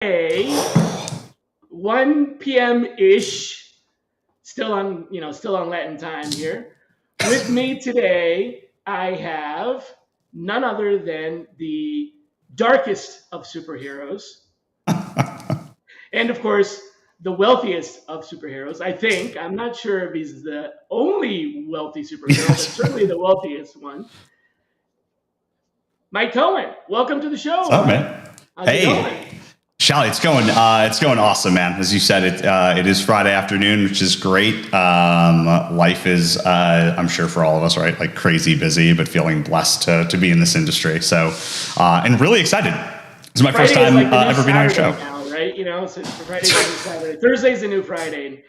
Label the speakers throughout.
Speaker 1: a 1 p.m. ish, still on Latin time here. With me today, I have none other than the darkest of superheroes, and of course, the wealthiest of superheroes. I think I'm not sure if he's the only wealthy superhero, but
Speaker 2: Yes.
Speaker 1: certainly the wealthiest one. Mike Cohen, welcome to the show,
Speaker 2: What's up,
Speaker 1: bud.
Speaker 2: man?
Speaker 1: How's it
Speaker 2: Hey,
Speaker 1: going?
Speaker 2: Shally, it's going awesome, man. As you said, it is Friday afternoon, which is great. Life is, I'm sure for all of us, right, like crazy busy, but feeling blessed to be in this industry. So, and really excited. It's my first
Speaker 1: Friday is
Speaker 2: time
Speaker 1: like the new
Speaker 2: ever being on your
Speaker 1: Saturday
Speaker 2: show.
Speaker 1: now, right? So Friday's the new Saturday. Thursday's the new Friday. And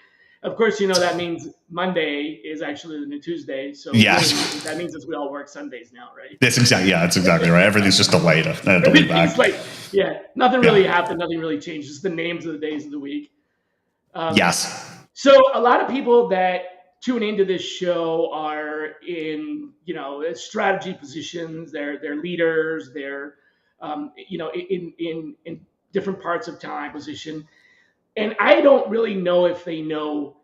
Speaker 1: of course, that means Monday is actually the new Tuesday. So really,
Speaker 2: Yes,
Speaker 1: that means that we all work Sundays now, right?
Speaker 2: that's exactly right. Everything's just delayed, delayed
Speaker 1: Everything's
Speaker 2: back.
Speaker 1: like, yeah, nothing really
Speaker 2: Yeah.
Speaker 1: happened. Nothing really changed. Just the names of the days of the week. Um,
Speaker 2: Yes.
Speaker 1: so a lot of people that tune into this show are in, strategy positions. They're leaders. They're, in different parts of time position. And I don't really know if they know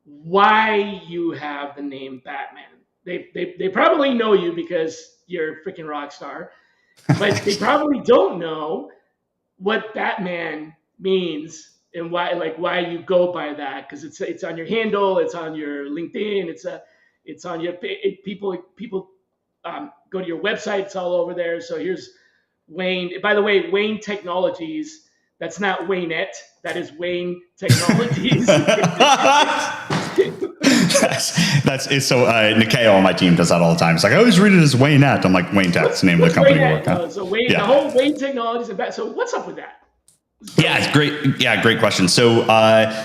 Speaker 1: why you have the name Batman. They probably know you because you're a freaking rock star, but they probably don't know what Batman means and why you go by that, because it's on your handle, it's on your LinkedIn, it's on your people go to your website, it's all over there. So here's Wayne. By the way, Wayne Technologies. That's not Waynette. That is Wayne Technologies.
Speaker 2: That's it's so Nikeo on my team does that all the time. It's like I always read it as Waynette. I'm like Wayne Tech's the name of the
Speaker 1: What's
Speaker 2: company we
Speaker 1: Waynette?
Speaker 2: work on.
Speaker 1: So Wayne, the
Speaker 2: Yeah.
Speaker 1: whole Wayne Technologies and so what's up with that?
Speaker 2: Yeah, it's great. Yeah, great question. So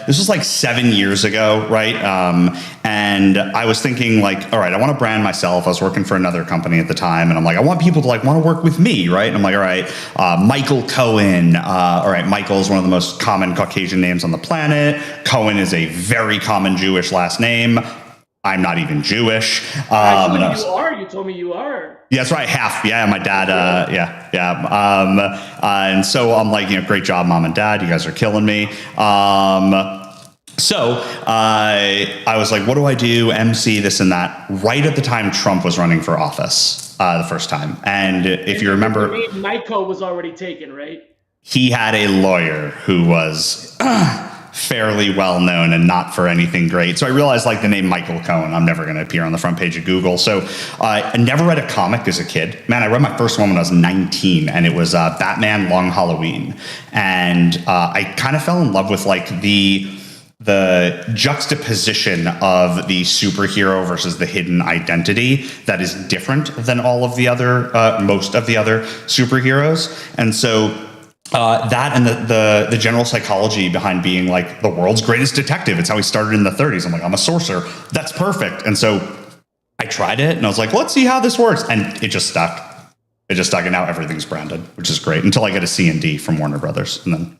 Speaker 2: this was like 7 years ago, right? And I was thinking like, all right, I want to brand myself. I was working for another company at the time, and I'm like, I want people to like want to work with me, right? And I'm like, all right, Michael Cohen. All right, Michael is one of the most common Caucasian names on the planet. Cohen is a very common Jewish last name. I'm not even Jewish.
Speaker 1: Actually, you are. You told me you are.
Speaker 2: Yeah, that's right. Half. Yeah, my dad. And so I'm like, great job, mom and dad. You guys are killing me. So I was like, what do I do? MC, this and that. Right at the time Trump was running for office the first time. And if you remember,
Speaker 1: the name Michael was already taken, right?
Speaker 2: he had a lawyer who was fairly well known and not for anything great. So I realized like the name Michael Cohen, I'm never going to appear on the front page of Google. So I never read a comic as a kid. Man, I read my first one when I was 19, and it was Batman Long Halloween. And I kind of fell in love with like the juxtaposition of the superhero versus the hidden identity that is different than all of the other, most of the other superheroes. And so that and the general psychology behind being like the world's greatest detective. It's how he started in the 30s. I'm like, I'm a sorcerer. That's perfect. And so I tried it and I was like, let's see how this works. And it just stuck. And now everything's branded, which is great until I get a C&D from Warner Brothers, and then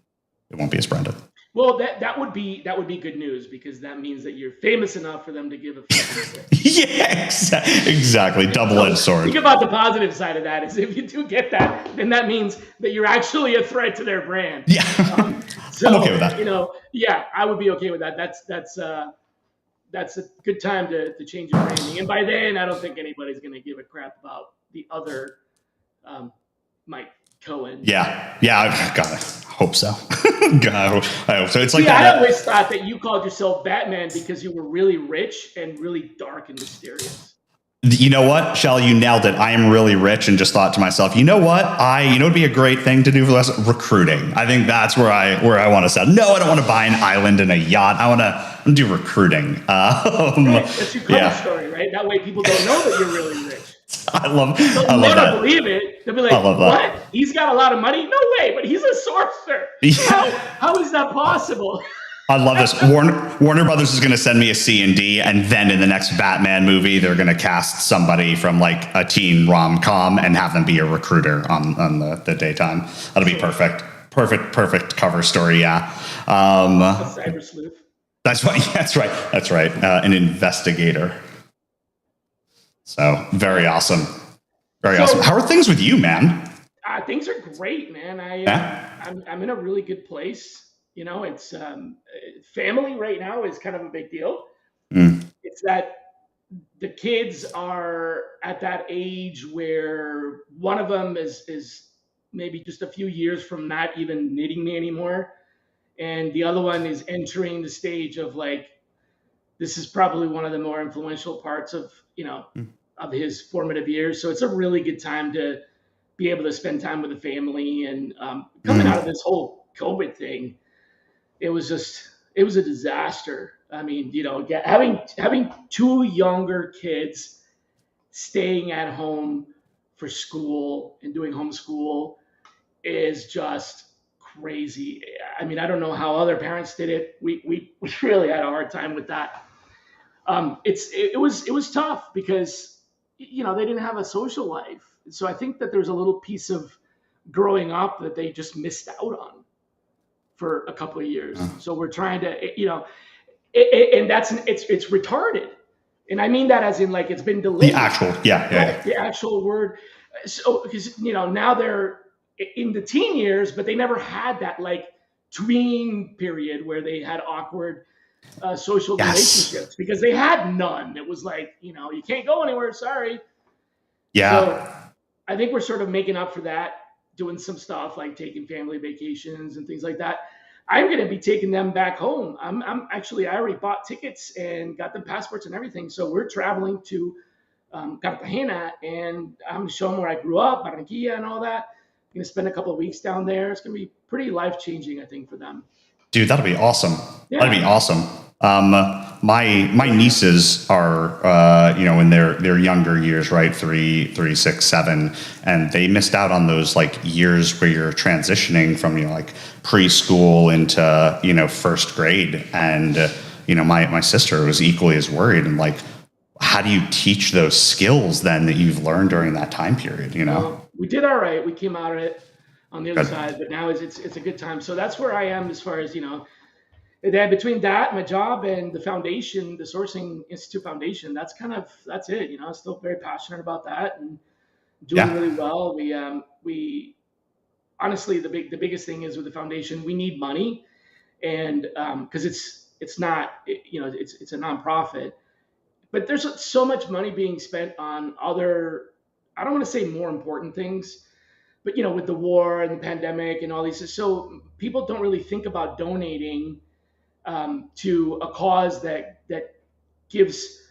Speaker 2: it won't be as branded.
Speaker 1: Well, that would be good news, because that means that you're famous enough for them to give a fucking
Speaker 2: Yeah, exactly. Double-edged sword.
Speaker 1: Think about the positive side of that. Is if you do get that, then that means that you're actually a threat to their brand.
Speaker 2: Yeah,
Speaker 1: So
Speaker 2: I'm okay with that.
Speaker 1: Yeah, I would be okay with that. That's a good time to change your branding. And by then, I don't think anybody's going to give a crap about the other Mike Cohen.
Speaker 2: Yeah, God, I hope so. God, I hope so. It's like
Speaker 1: I always thought that you called yourself Batman because you were really rich and really dark and mysterious.
Speaker 2: You know what, Shally, you nailed it. I am really rich, and just thought to myself, you know what? It'd be a great thing to do for the rest. Recruiting. I think that's where I want to sell. No, I don't want to buy an island and a yacht. I want to do recruiting.
Speaker 1: Right. That's your cover story, right? That way people don't know that you're really rich.
Speaker 2: I love
Speaker 1: that. Believe it. They'll be like,
Speaker 2: I love that.
Speaker 1: What? He's got a lot of money? No way, but he's a sorcerer.
Speaker 2: Yeah.
Speaker 1: How is that possible?
Speaker 2: I love this. Warner Brothers is going to send me a C&D, and then in the next Batman movie, they're going to cast somebody from like a teen rom-com and have them be a recruiter on the daytime. That'll be perfect. Perfect cover story. Yeah.
Speaker 1: A cyber sleuth.
Speaker 2: That's right. An investigator. So very awesome. Awesome. How are things with you, man?
Speaker 1: Things are great, man.
Speaker 2: Yeah.
Speaker 1: I'm in a really good place. You know, it's family right now is kind of a big deal.
Speaker 2: Mm.
Speaker 1: It's that the kids are at that age where one of them is maybe just a few years from not even needing me anymore, and the other one is entering the stage of like, this is probably one of the more influential parts of, of his formative years. So it's a really good time to be able to spend time with the family. And coming out of
Speaker 2: Mm.
Speaker 1: this whole COVID thing, it was a disaster. I mean, having two younger kids staying at home for school and doing homeschool is just crazy. I mean, I don't know how other parents did it. We really had a hard time with that. It was tough because they didn't have a social life. So I think that there's a little piece of growing up that they just missed out on for a couple of years. So we're trying to, and it's retarded, and I mean that as in like it's been
Speaker 2: The
Speaker 1: delayed,
Speaker 2: actual, yeah, yeah,
Speaker 1: right?
Speaker 2: yeah.
Speaker 1: The actual word. So because now they're in the teen years, but they never had that like tween period where they had awkward social
Speaker 2: Yes.
Speaker 1: relationships because they had none. It was like, you can't go anywhere. Sorry. So
Speaker 2: Yeah.
Speaker 1: I think we're sort of making up for that, doing some stuff like taking family vacations and things like that. I'm going to be taking them back home. I'm actually, I already bought tickets and got them passports and everything. So we're traveling to Cartagena, and I'm going to show them where I grew up, Barranquilla, and all that. I'm going to spend a couple of weeks down there. It's going to be pretty life changing, I think, for them.
Speaker 2: Dude, that'll be awesome. That'd be
Speaker 1: Yeah.
Speaker 2: awesome. My nieces are in their younger years, right? 3, 3, 6, 7, and they missed out on those like years where you're transitioning from like preschool into first grade, and my sister was equally as worried. And like, how do you teach those skills then that you've learned during that time period?
Speaker 1: Well, we did all right. We came out of it on the other
Speaker 2: Good.
Speaker 1: side, but now it's a good time. So that's where I am as far as And then between that, my job, and the foundation, the Sourcing Institute Foundation, that's it. I'm still very passionate about that and doing really
Speaker 2: Yeah.
Speaker 1: well. We honestly, the biggest thing is with the foundation, we need money, and because it's not it's a nonprofit, but there's so much money being spent on other, I don't want to say more important things, but with the war and the pandemic and all these, so people don't really think about donating to a cause that gives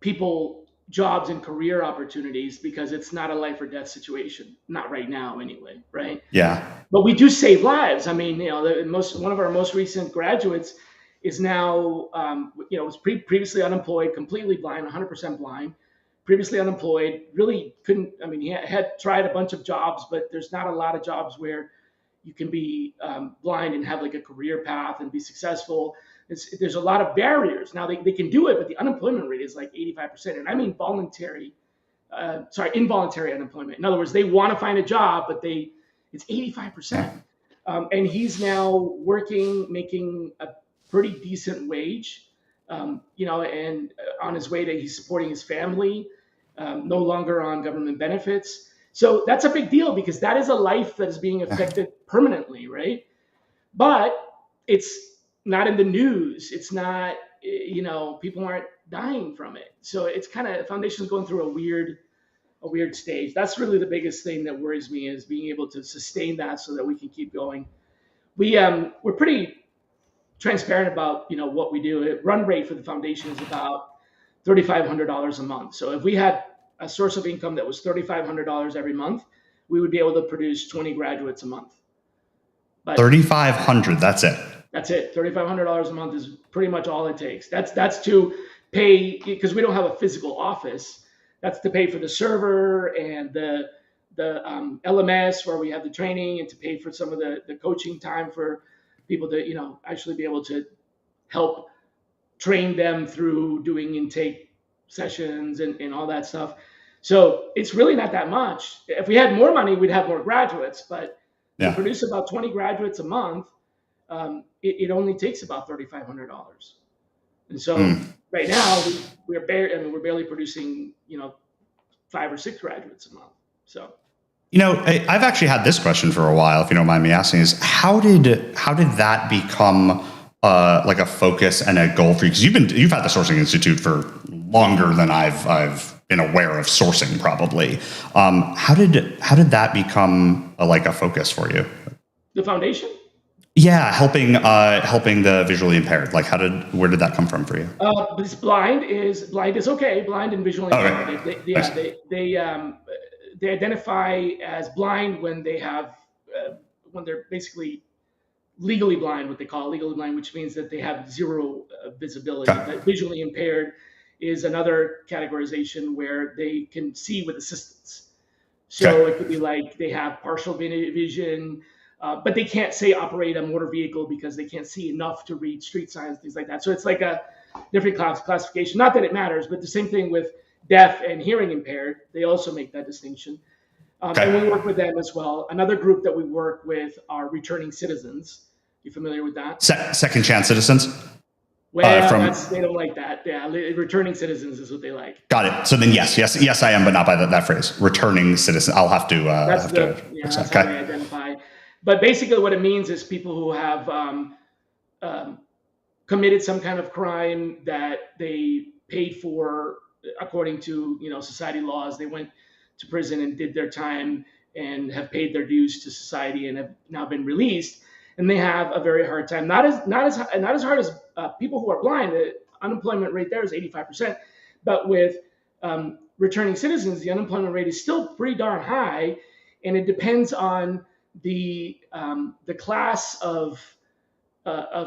Speaker 1: people jobs and career opportunities, because it's not a life or death situation, not right now anyway, right?
Speaker 2: Yeah.
Speaker 1: But we do save lives. I mean, one of our most recent graduates is now was previously unemployed, completely blind, 100% blind, previously unemployed, really couldn't. I mean, he had tried a bunch of jobs, but there's not a lot of jobs where you can be blind and have like a career path and be successful. There's a lot of barriers. Now they can do it, but the unemployment rate is like 85%. And I mean involuntary unemployment. In other words, they want to find a job, but it's 85%.
Speaker 2: Yeah.
Speaker 1: And he's now working, making a pretty decent wage, and on his way to, he's supporting his family, no longer on government benefits. So that's a big deal because that is a life that is being affected permanently, right? But it's not in the news. It's not, people aren't dying from it. So it's kind of, foundation's going through a weird stage. That's really the biggest thing that worries me, is being able to sustain that so that we can keep going. We're pretty transparent about what we do. Run rate for the foundation is about $3,500 a month. So if we had a source of income that was $3,500 every month, we would be able to produce 20 graduates a month. But
Speaker 2: 3,500. That's it.
Speaker 1: that's it. $3,500 a month is pretty much all it takes. That's to pay, because we don't have a physical office. That's to pay for the server and the LMS where we have the training, and to pay for some of the coaching time for people to actually be able to help train them through doing intake sessions and all that stuff. So it's really not that much. If we had more money, we'd have more graduates. But to
Speaker 2: Yeah.
Speaker 1: produce about 20 graduates a month, it only takes about $3,500. And so
Speaker 2: Mm.
Speaker 1: right now we're barely producing 5 or 6 graduates a month. So
Speaker 2: I've actually had this question for a while, if you don't mind me asking, is how did that become like a focus and a goal for you? Because you've had the Sourcing Institute for longer than I've been aware of sourcing, probably. How did that become like a focus for you?
Speaker 1: The foundation?
Speaker 2: Yeah, helping the visually impaired. Like, where did that come from for you?
Speaker 1: This blind is okay. Blind and visually
Speaker 2: Okay,
Speaker 1: impaired.
Speaker 2: nice.
Speaker 1: They identify as blind when they have when they're basically legally blind, what they call legally blind, which means that they have zero visibility.
Speaker 2: Okay.
Speaker 1: But visually impaired is another categorization where they can see with assistance. So
Speaker 2: Okay.
Speaker 1: it could be like they have partial vision, but they can't say operate a motor vehicle because they can't see enough to read street signs, things like that. So it's like a different classification. Not that it matters, but the same thing with deaf and hearing impaired. They also make that distinction. And we
Speaker 2: Okay.
Speaker 1: work with them as well. Another group that we work with are returning citizens. You familiar with that?
Speaker 2: Second chance citizens.
Speaker 1: Well,
Speaker 2: From
Speaker 1: they don't like that. Yeah, returning citizens is what they like.
Speaker 2: Got it. So then, yes, I am, but not by that phrase. Returning citizen. I'll have to.
Speaker 1: That's how they identify. But basically, what it means is people who have um, committed some kind of crime that they paid for according to society laws. They went to prison and did their time and have paid their dues to society and have now been released. And they have a very hard time. Not as hard as people who are blind. The unemployment rate there is 85%, but with returning citizens, the unemployment rate is still pretty darn high, and it depends on the class of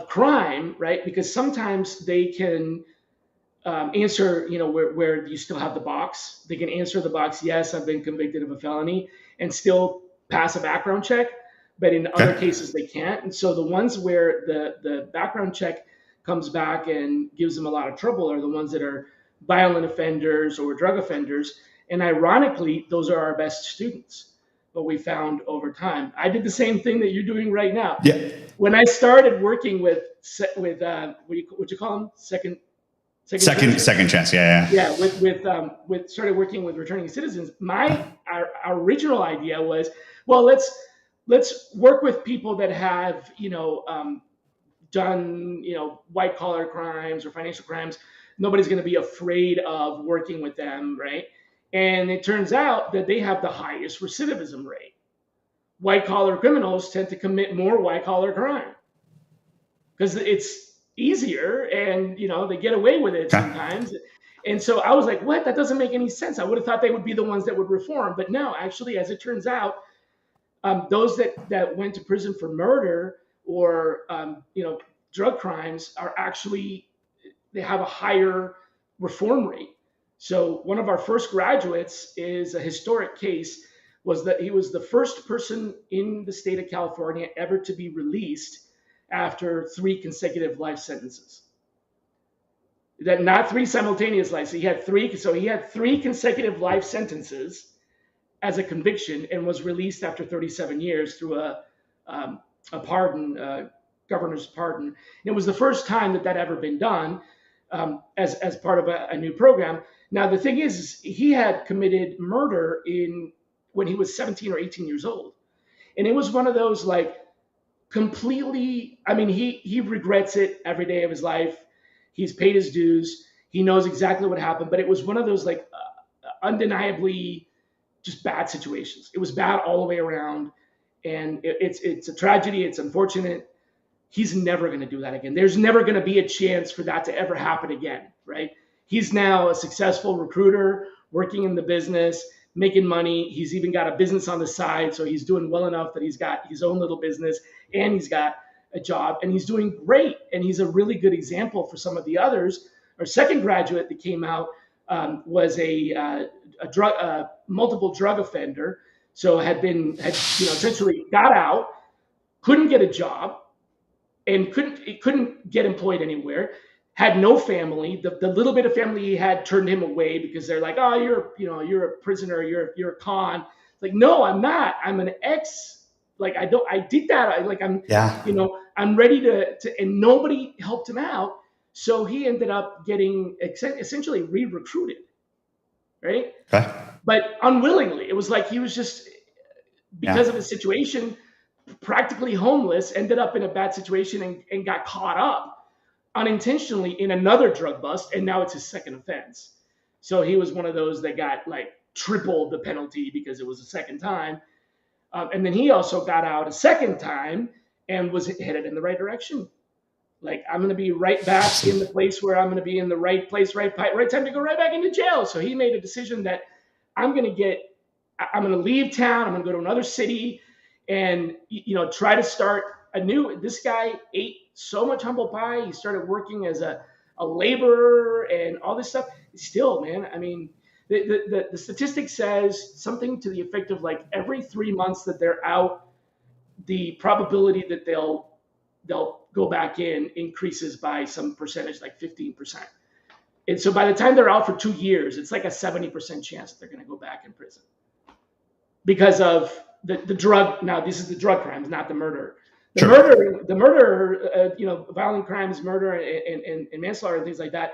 Speaker 1: crime, right? Because sometimes they can answer, where you still have the box. They can answer the box, yes, I've been convicted of a felony, and still pass a background check. But in other
Speaker 2: Okay.
Speaker 1: cases, they can't. And so the ones where the background check comes back and gives them a lot of trouble are the ones that are violent offenders or drug offenders. And ironically, those are our best students. What we found over time. I did the same thing that you're doing right now.
Speaker 2: Yeah.
Speaker 1: When I started working with what you call them, second chances.
Speaker 2: Second chance. Yeah. Yeah.
Speaker 1: Yeah, with started working with returning citizens. Our original idea was, well, let's work with people that have done white collar crimes or financial crimes. Nobody's going to be afraid of working with them, right? And it turns out that they have the highest recidivism rate. White collar criminals tend to commit more white collar crime because it's easier and they get away with it
Speaker 2: Okay.
Speaker 1: sometimes. And so I was like, what? That doesn't make any sense. I would have thought they would be the ones that would reform, but no, actually, as it turns out, those that went to prison for murder or drug crimes are actually, they have a higher reform rate. So one of our first graduates is a historic case. Was that he was the first person in the state of California ever to be released after 3 consecutive life sentences. That not 3 simultaneous lives. He had 3. So he had 3 consecutive life sentences as a conviction and was released after 37 years through a pardon, governor's pardon. And it was the first time that ever been done as part of a new program. Now the thing is, he had committed murder when he was 17 or 18 years old, and it was one of those like completely. I mean, he regrets it every day of his life. He's paid his dues. He knows exactly what happened, but it was one of those like undeniably just bad situations. It was bad all the way around, and it's a tragedy. It's unfortunate. He's never going to do that again. There's never going to be a chance for that to ever happen again, right? He's now a successful recruiter, working in the business, making money. He's even got a business on the side, so he's doing well enough that he's got his own little business and he's got a job, and he's doing great. And he's a really good example for some of the others. Our second graduate that came out was a multiple drug offender, so had essentially got out, couldn't get a job, and couldn't get employed anywhere. Had no family. The little bit of family he had turned him away because they're like, oh, you're a prisoner, you're a con. Like, no, I'm not. I'm an ex. Like, I did that.
Speaker 2: Yeah.
Speaker 1: I'm ready to, and nobody helped him out. So he ended up getting essentially re-recruited, right?
Speaker 2: Okay.
Speaker 1: But unwillingly. It was like he was just because of his situation, practically homeless, ended up in a bad situation and got caught up unintentionally in another drug bust, and now it's his second offense. So he was one of those that got like triple the penalty because it was the second time. And then he also got out a second time and was headed in the right direction. Like, I'm going to be right back in the place where I'm going to be in the right place, right time to go right back into jail. So he made a decision that I'm going to leave town. I'm going to go to another city and, try to start anew. This guy ate so much humble pie. He started working as a laborer and all this stuff. Still, man, I mean, the statistic says something to the effect of like every 3 months that they're out, the probability that they'll go back in increases by some percentage, like 15%. And so by the time they're out for 2 years, it's like a 70% chance that they're going to go back in prison because of the drug. Now, this is the drug crimes, not the murder. The murder, violent crimes, murder and manslaughter and things like that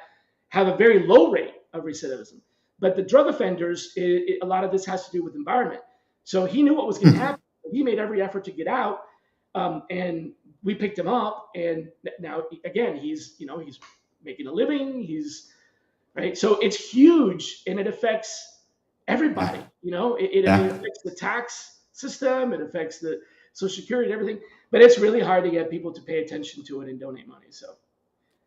Speaker 1: have a very low rate of recidivism. But the drug offenders, a lot of this has to do with environment. So he knew what was going to happen. He made every effort to get out, and we picked him up. And now, again, he's making a living. He's right. So it's huge, and it affects everybody. It affects the tax system. It affects the Social Security and everything. But it's really hard to get people to pay attention to it and donate money. So,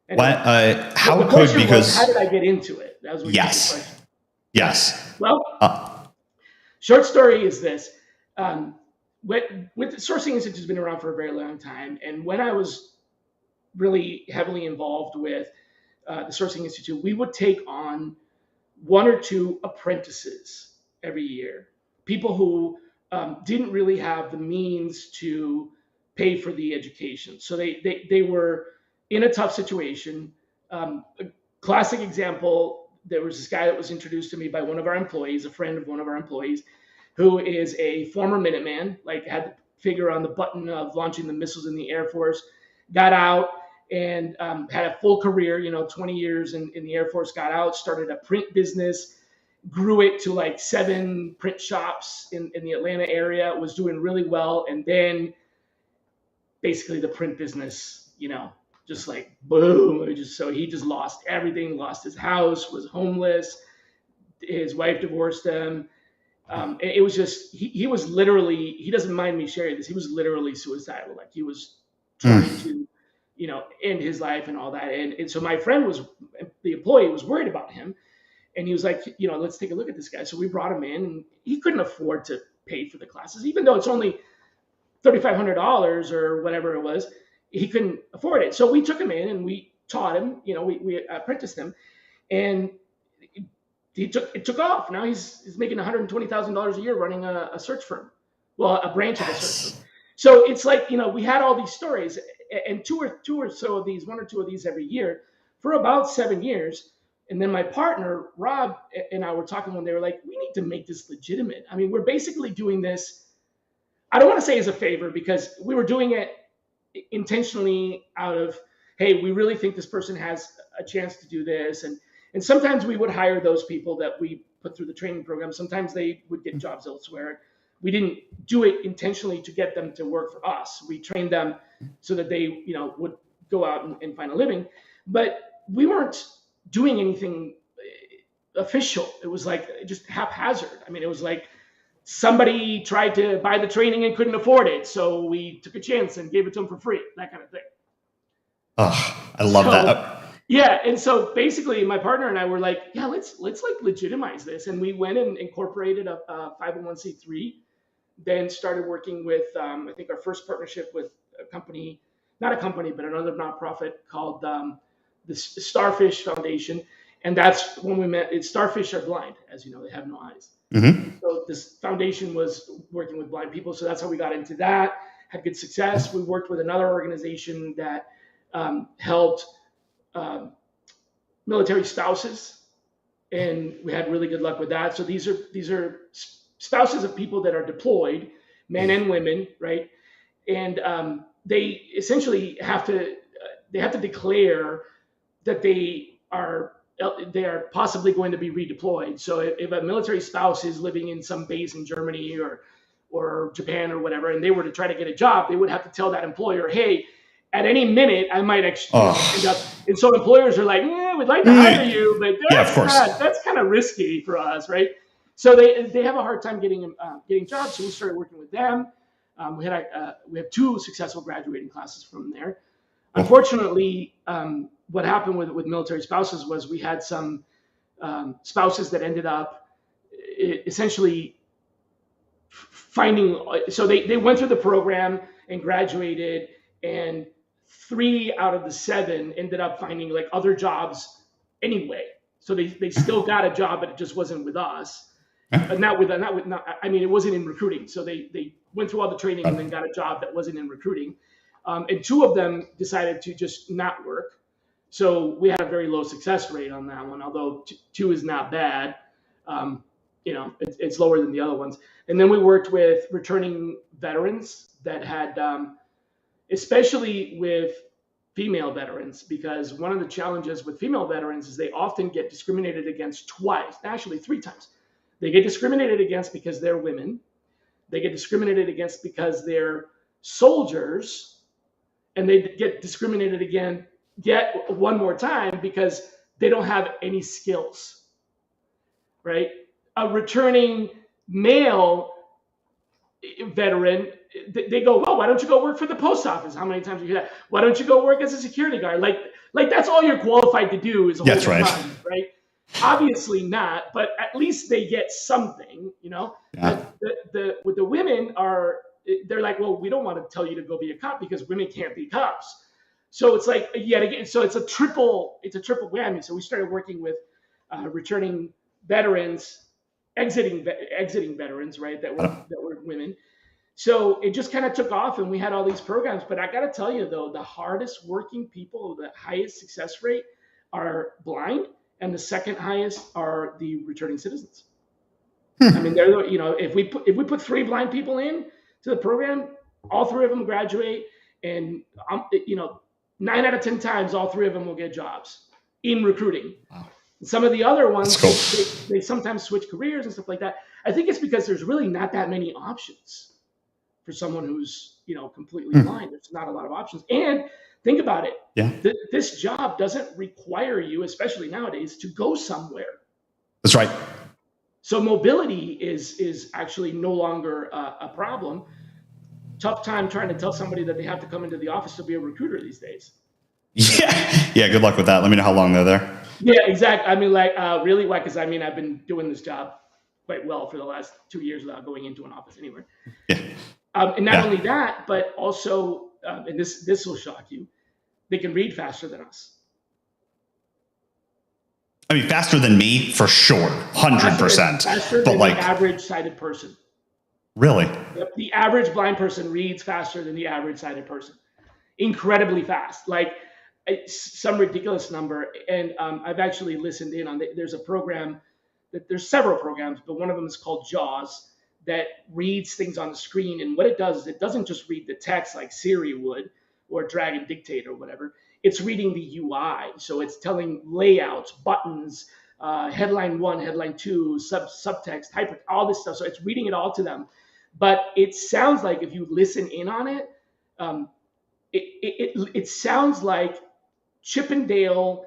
Speaker 2: anyway, how
Speaker 1: did I get into it? That was
Speaker 2: yes.
Speaker 1: Well, short story is this. With the Sourcing Institute has been around for a very long time, and when I was really heavily involved with the Sourcing Institute, we would take on 1 or 2 apprentices every year, people who didn't really have the means to pay for the education. So they were in a tough situation. A classic example, there was this guy that was introduced to me by one of our employees, a friend of one of our employees, who is a former Minuteman, like had the finger on the button of launching the missiles in the Air Force, got out and had a full career, 20 years in the Air Force, got out, started a print business, grew it to like 7 print shops in the Atlanta area, was doing really well. And then basically the print business, just like boom. So he just lost everything, lost his house, was homeless. His wife divorced him. It was just, he was literally, he doesn't mind me sharing this. He was literally suicidal. Like he was trying to, end his life and all that. And so my friend the employee was worried about him. And he was like, let's take a look at this guy. So we brought him in, and he couldn't afford to pay for the classes, even though it's only $3,500 or whatever it was. He couldn't afford it. So we took him in and we taught him, we apprenticed him, and it took off. Now he's making $120,000 a year running a search firm. Well, a branch of a search firm. So it's like, we had all these stories, and 1 or 2 of these every year for about 7 years. And then my partner, Rob, and I were talking when they were like, we need to make this legitimate. I mean, we're basically doing this, I don't want to say as a favor, because we were doing it intentionally out of, hey, we really think this person has a chance to do this. And sometimes we would hire those people that we put through the training program. Sometimes they would get jobs elsewhere. We didn't do it intentionally to get them to work for us. We trained them so that they, would go out and find a living. But we weren't doing anything official. It was like just haphazard. I mean, it was like somebody tried to buy the training and couldn't afford it, so we took a chance and gave it to them for free, that kind of thing.
Speaker 2: Oh, I love that.
Speaker 1: Yeah, and so basically my partner and I were like, yeah, let's like legitimize this. And we went and incorporated a 501c3, then started working with, I think our first partnership with a company, not a company, but another nonprofit called the Starfish Foundation. And that's when we met. Starfish are blind, as you know, they have no eyes.
Speaker 2: Mm-hmm.
Speaker 1: So this foundation was working with blind people. So that's how we got into that, had good success. We worked with another organization that helped military spouses, and we had really good luck with that. So these are spouses of people that are deployed, men and women, right? And they essentially have to declare that they are possibly going to be redeployed. So if a military spouse is living in some base in Germany or or Japan or whatever, and they were to try to get a job, they would have to tell that employer, hey, at any minute I might actually end up. And so employers are like, we'd like to hire you, but that's kind of risky for us, right? So they have a hard time getting jobs. So we started working with them. We have 2 successful graduating classes from there. Unfortunately, what happened with military spouses was we had some spouses that ended up essentially finding. So they went through the program and graduated, and 3 out of the 7 ended up finding like other jobs anyway. So they still got a job, but it just wasn't with us. Not with I mean, it wasn't in recruiting. So they went through all the training and then got a job that wasn't in recruiting. And 2 of them decided to just not work. So we had a very low success rate on that one, although 2 is not bad. It's lower than the other ones. And then we worked with returning veterans that had, especially with female veterans, because one of the challenges with female veterans is they often get discriminated against twice, actually 3 times. They get discriminated against because they're women. They get discriminated against because they're soldiers, and they get discriminated again yet one more time because they don't have any skills, right? A returning male veteran, they go, well, why don't you go work for the post office? How many times do you hear that? Why don't you go work as a security guard? Like that's all you're qualified to do is hold a gun, right? Obviously not, but at least they get something, Yeah. With the women they're like, well, we don't want to tell you to go be a cop because women can't be cops. So it's like yet again, so it's a triple whammy. So we started working with returning veterans, exiting veterans, right? That were women. So it just kind of took off, and we had all these programs. But I got to tell you though, the hardest working people, the highest success rate, are blind, and the second highest are the returning citizens. I mean, they're if we put 3 blind people in to the program, all 3 of them graduate, and 9 out of 10 times, all 3 of them will get jobs in recruiting. Wow. Some of the other ones, they sometimes switch careers and stuff like that. I think it's because there's really not that many options for someone who's completely blind. There's not a lot of options. And think about it. Yeah. This job doesn't require you, especially nowadays, to go somewhere.
Speaker 2: That's right.
Speaker 1: So mobility is actually no longer a problem. Tough time trying to tell somebody that they have to come into the office to be a recruiter these days.
Speaker 2: Yeah. Good luck with that. Let me know how long they're there.
Speaker 1: Yeah, exactly. I mean, really, why? Because I've been doing this job quite well for the last 2 years without going into an office anywhere. Yeah. And not only that, but also, and this will shock you, they can read faster than us.
Speaker 2: I mean, faster than me for sure, 100%.
Speaker 1: Faster than the average sighted person.
Speaker 2: Really?
Speaker 1: Yep. The average blind person reads faster than the average sighted person. Incredibly fast, like some ridiculous number. And I've actually listened in on. There's a program there's several programs, but one of them is called JAWS that reads things on the screen. And what it does is it doesn't just read the text like Siri would or drag and dictate or whatever. It's reading the UI. So it's telling layouts, buttons, headline 1, headline 2, subtext, all this stuff. So it's reading it all to them. But it sounds like if you listen in on it, it sounds like Chip and Dale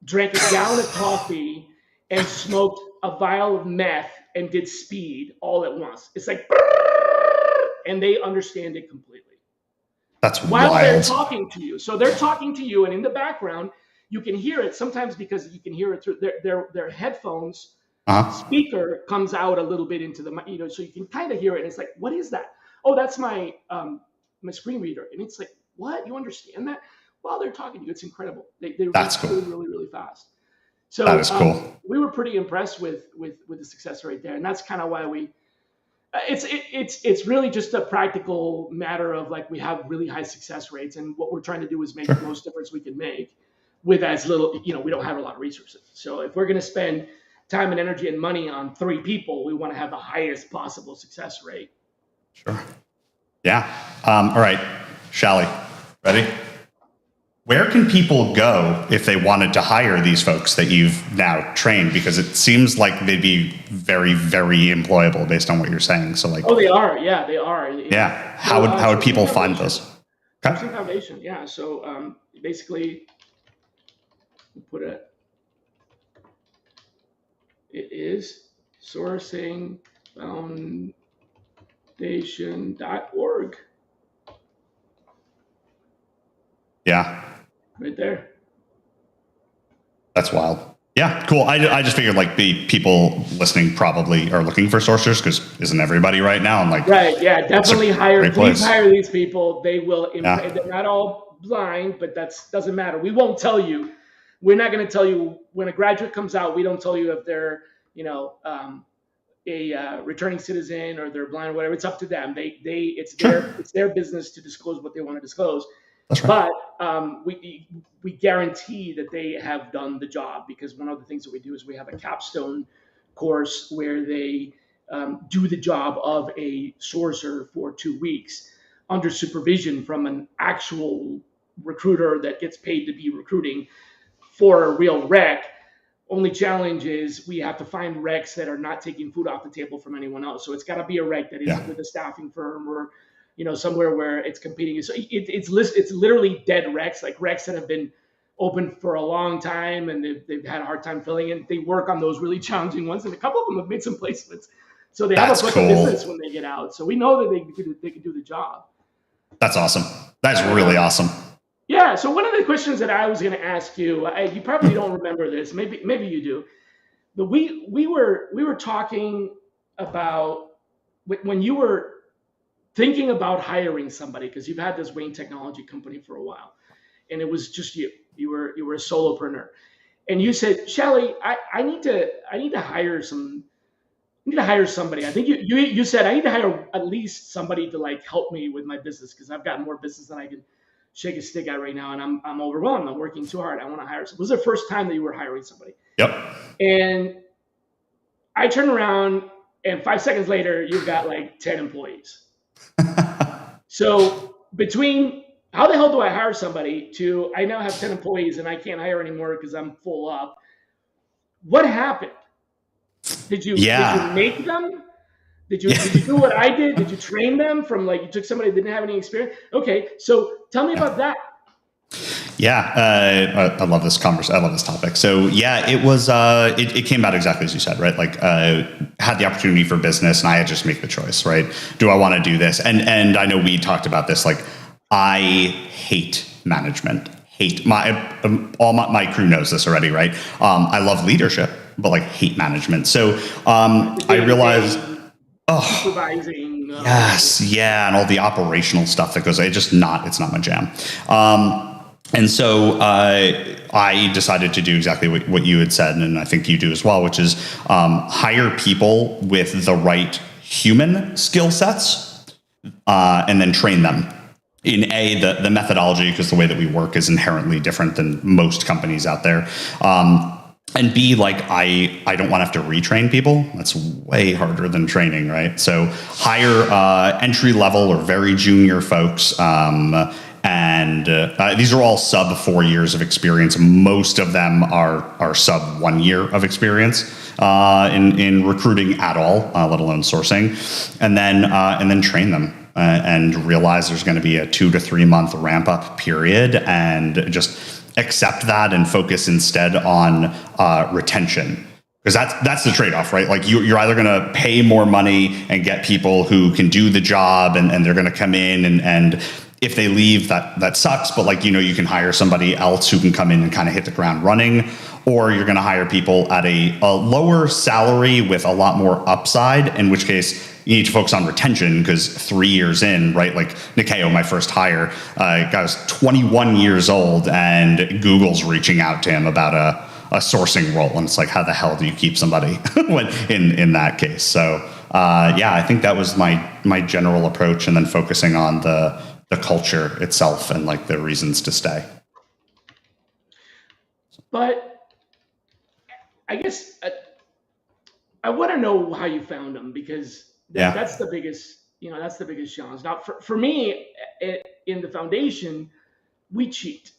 Speaker 1: drank a gallon of coffee and smoked a vial of meth and did speed all at once. It's like, and they understand it completely.
Speaker 2: That's
Speaker 1: while
Speaker 2: wild.
Speaker 1: They're talking to you. So they're talking to you, and in the background, you can hear it sometimes because you can hear it through their headphones. Speaker comes out a little bit into the, so you can kind of hear it. And it's like, what is that? Oh, that's my screen reader. And it's like, what? You understand that? While they're talking to you, it's incredible. They
Speaker 2: that's cool.
Speaker 1: really, really, really fast. So
Speaker 2: that is cool.
Speaker 1: We were pretty impressed with the success rate there, and that's kind of why we. It's really just a practical matter of like we have really high success rates, and what we're trying to do is make the most difference we can make with as little. We don't have a lot of resources. So if we're going to spend time and energy and money on 3 people, we want to have the highest possible success rate.
Speaker 2: Sure. Yeah. All right, Shally, ready? Where can people go if they wanted to hire these folks that you've now trained? Because it seems like they'd be very, very employable based on what you're saying. So like,
Speaker 1: Oh, they are. Yeah, they are.
Speaker 2: yeah, how would people find those? Okay.
Speaker 1: Sourcing Foundation. Yeah. So basically, we put it is sourcingfoundation.org.
Speaker 2: Yeah.
Speaker 1: Right there.
Speaker 2: That's wild. Yeah, cool. I just figured like the people listening probably are looking for sourcers because isn't everybody right now? I'm like,
Speaker 1: right. Yeah, definitely hire. Please
Speaker 2: place.
Speaker 1: hire these people. They will.
Speaker 2: Yeah.
Speaker 1: They're not all blind, but doesn't matter. We won't tell you. We're not going to tell you when a graduate comes out. We don't tell you if they're a returning citizen or they're blind or whatever. It's up to them. It's their business to disclose what they want to disclose.
Speaker 2: That's right.
Speaker 1: But we guarantee that they have done the job, because one of the things that we do is we have a capstone course where they do the job of a sourcer for 2 weeks under supervision from an actual recruiter that gets paid to be recruiting for a real rec. Only challenge is we have to find recs that are not taking food off the table from anyone else. So it's got to be a rec that is with a staffing firm or somewhere where it's competing. So it's literally dead recs, like recs that have been open for a long time and they've had a hard time filling in. They work on those really challenging ones, and a couple of them have made some placements. So they have a book of business when they get out. So we know that they can do the job.
Speaker 2: That's awesome. That's really awesome.
Speaker 1: Yeah. So one of the questions that I was going to ask you, you probably don't remember this. Maybe you do. But we were talking about when you were thinking about hiring somebody, because you've had this Wayne technology company for a while, and it was just you were a solopreneur, and you said, Shally, I need to hire somebody. I think you said I need to hire at least somebody to like help me with my business, because I've got more business than I can shake a stick at right now, and I'm overwhelmed. I'm working too hard. I want to hire somebody. It was the first time that you were hiring somebody.
Speaker 2: Yep.
Speaker 1: And I turn around, and 5 seconds later, you've got like 10 employees. So between how the hell do I hire somebody to I now have 10 employees and I can't hire anymore because I'm full up. What happened? Did you make them? Did you do what I did? Did you train them from like you took somebody that didn't have any experience? Okay, so tell me about that.
Speaker 2: Yeah, I love this conversation. I love this topic. So yeah, it was. It came out exactly as you said, right? Like, had the opportunity for business, and I had to just make the choice, right? Do I want to do this? And I know we talked about this. Like, I hate management. Hate my crew knows this already, right? I love leadership, but like hate management. So I realized.
Speaker 1: Supervising.
Speaker 2: Yes, yeah, and all the operational stuff that goes. It's not my jam. And so I decided to do exactly what you had said, and I think you do as well, which is hire people with the right human skill sets and then train them in the methodology, because the way that we work is inherently different than most companies out there. And B, like, I don't want to have to retrain people. That's way harder than training, right? So hire entry level or very junior folks. And these are all sub 4 years of experience. Most of them are sub 1 year of experience in recruiting at all, let alone sourcing. And then train them. And realize there's going to be a 2 to 3 month ramp up period, and just accept that and focus instead on retention, because that's the trade-off, right? Like you're either going to pay more money and get people who can do the job, and they're going to come in, and if they leave, that sucks, but like, you can hire somebody else who can come in and kind of hit the ground running, or you're going to hire people at a lower salary with a lot more upside, in which case you need to focus on retention, because 3 years in, right? Like Nikeo, my first hire, guy was 21 years old, and Google's reaching out to him about a sourcing role. And it's like, how the hell do you keep somebody when in that case? So yeah, I think that was my general approach, and then focusing on the culture itself and like the reasons to stay.
Speaker 1: But I guess I want to know how you found them, because that's the biggest, that's the biggest challenge. Now, for me, in the foundation, we cheat.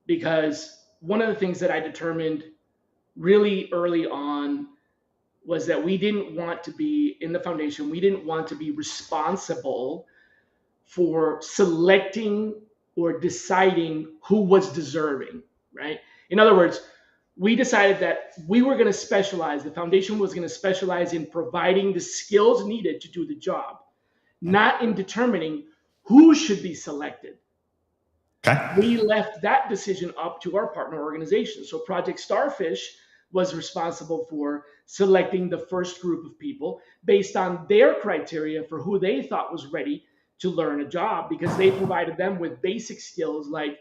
Speaker 1: because one of the things that I determined really early on was that we didn't want to be in the foundation, we didn't want to be responsible for selecting or deciding who was deserving, right? In other words, we decided that we were going to specialize, the foundation was going to specialize in providing the skills needed to do the job, not in determining who should be selected.
Speaker 2: Okay.
Speaker 1: We left that decision up to our partner organization. So Project Starfish was responsible for selecting the first group of people based on their criteria for who they thought was ready to learn a job, because they provided them with basic skills like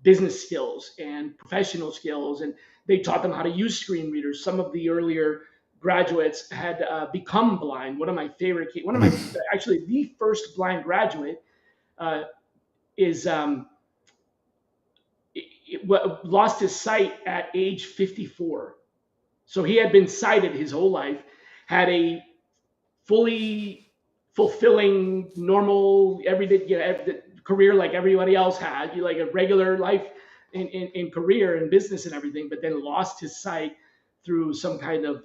Speaker 1: business skills and professional skills, and they taught them how to use screen readers. Some of the earlier graduates had become blind. Actually, the first blind graduate is lost his sight at age 54. So he had been sighted his whole life, had a fully fulfilling, normal, everyday career like everybody else had, like a regular life in career and business and everything, but then lost his sight through some kind of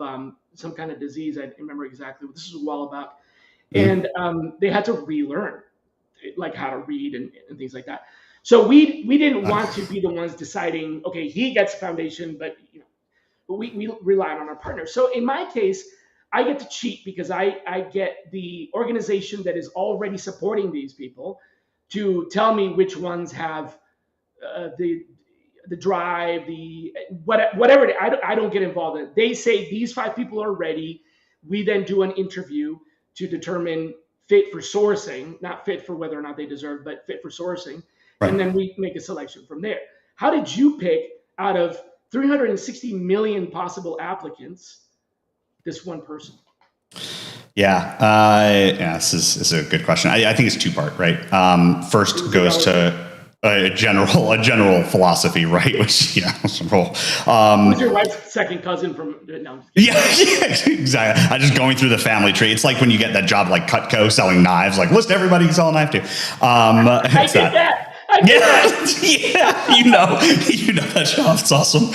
Speaker 1: disease. I don't remember exactly what this is all about. And they had to relearn like how to read and things like that. So we didn't want to be the ones deciding, okay, he gets foundation, but we relied on our partners. So in my case, I get to cheat because I get the organization that is already supporting these people to tell me which ones have the drive, whatever. I don't get involved in it. They say these 5 people are ready. We then do an interview to determine fit for sourcing, not fit for whether or not they deserve, but fit for sourcing. Right. And then we make a selection from there. How did you pick out of 360 million possible applicants this one person?
Speaker 2: This is a good question. I think it's 2-part, right? First goes to a general philosophy, right? Which, who's
Speaker 1: your wife's second cousin from? No.
Speaker 2: Yeah, exactly. I'm just going through the family tree. It's like when you get that job like Cutco selling knives, like list everybody you can sell a knife to.
Speaker 1: I did that.
Speaker 2: You know that job. It's awesome.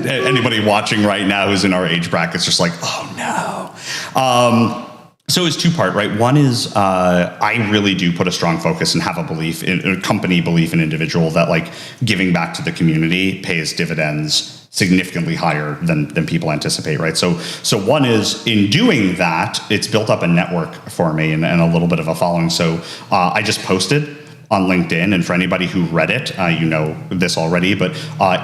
Speaker 2: Anybody watching right now who's in our age bracket is just like, oh no. So it's 2-part, right? One is I really do put a strong focus and have a belief in a company belief in individual that like giving back to the community pays dividends significantly higher than people anticipate, right? So one is in doing that, it's built up a network for me and a little bit of a following. So I just posted on LinkedIn, and for anybody who read it, you know this already, but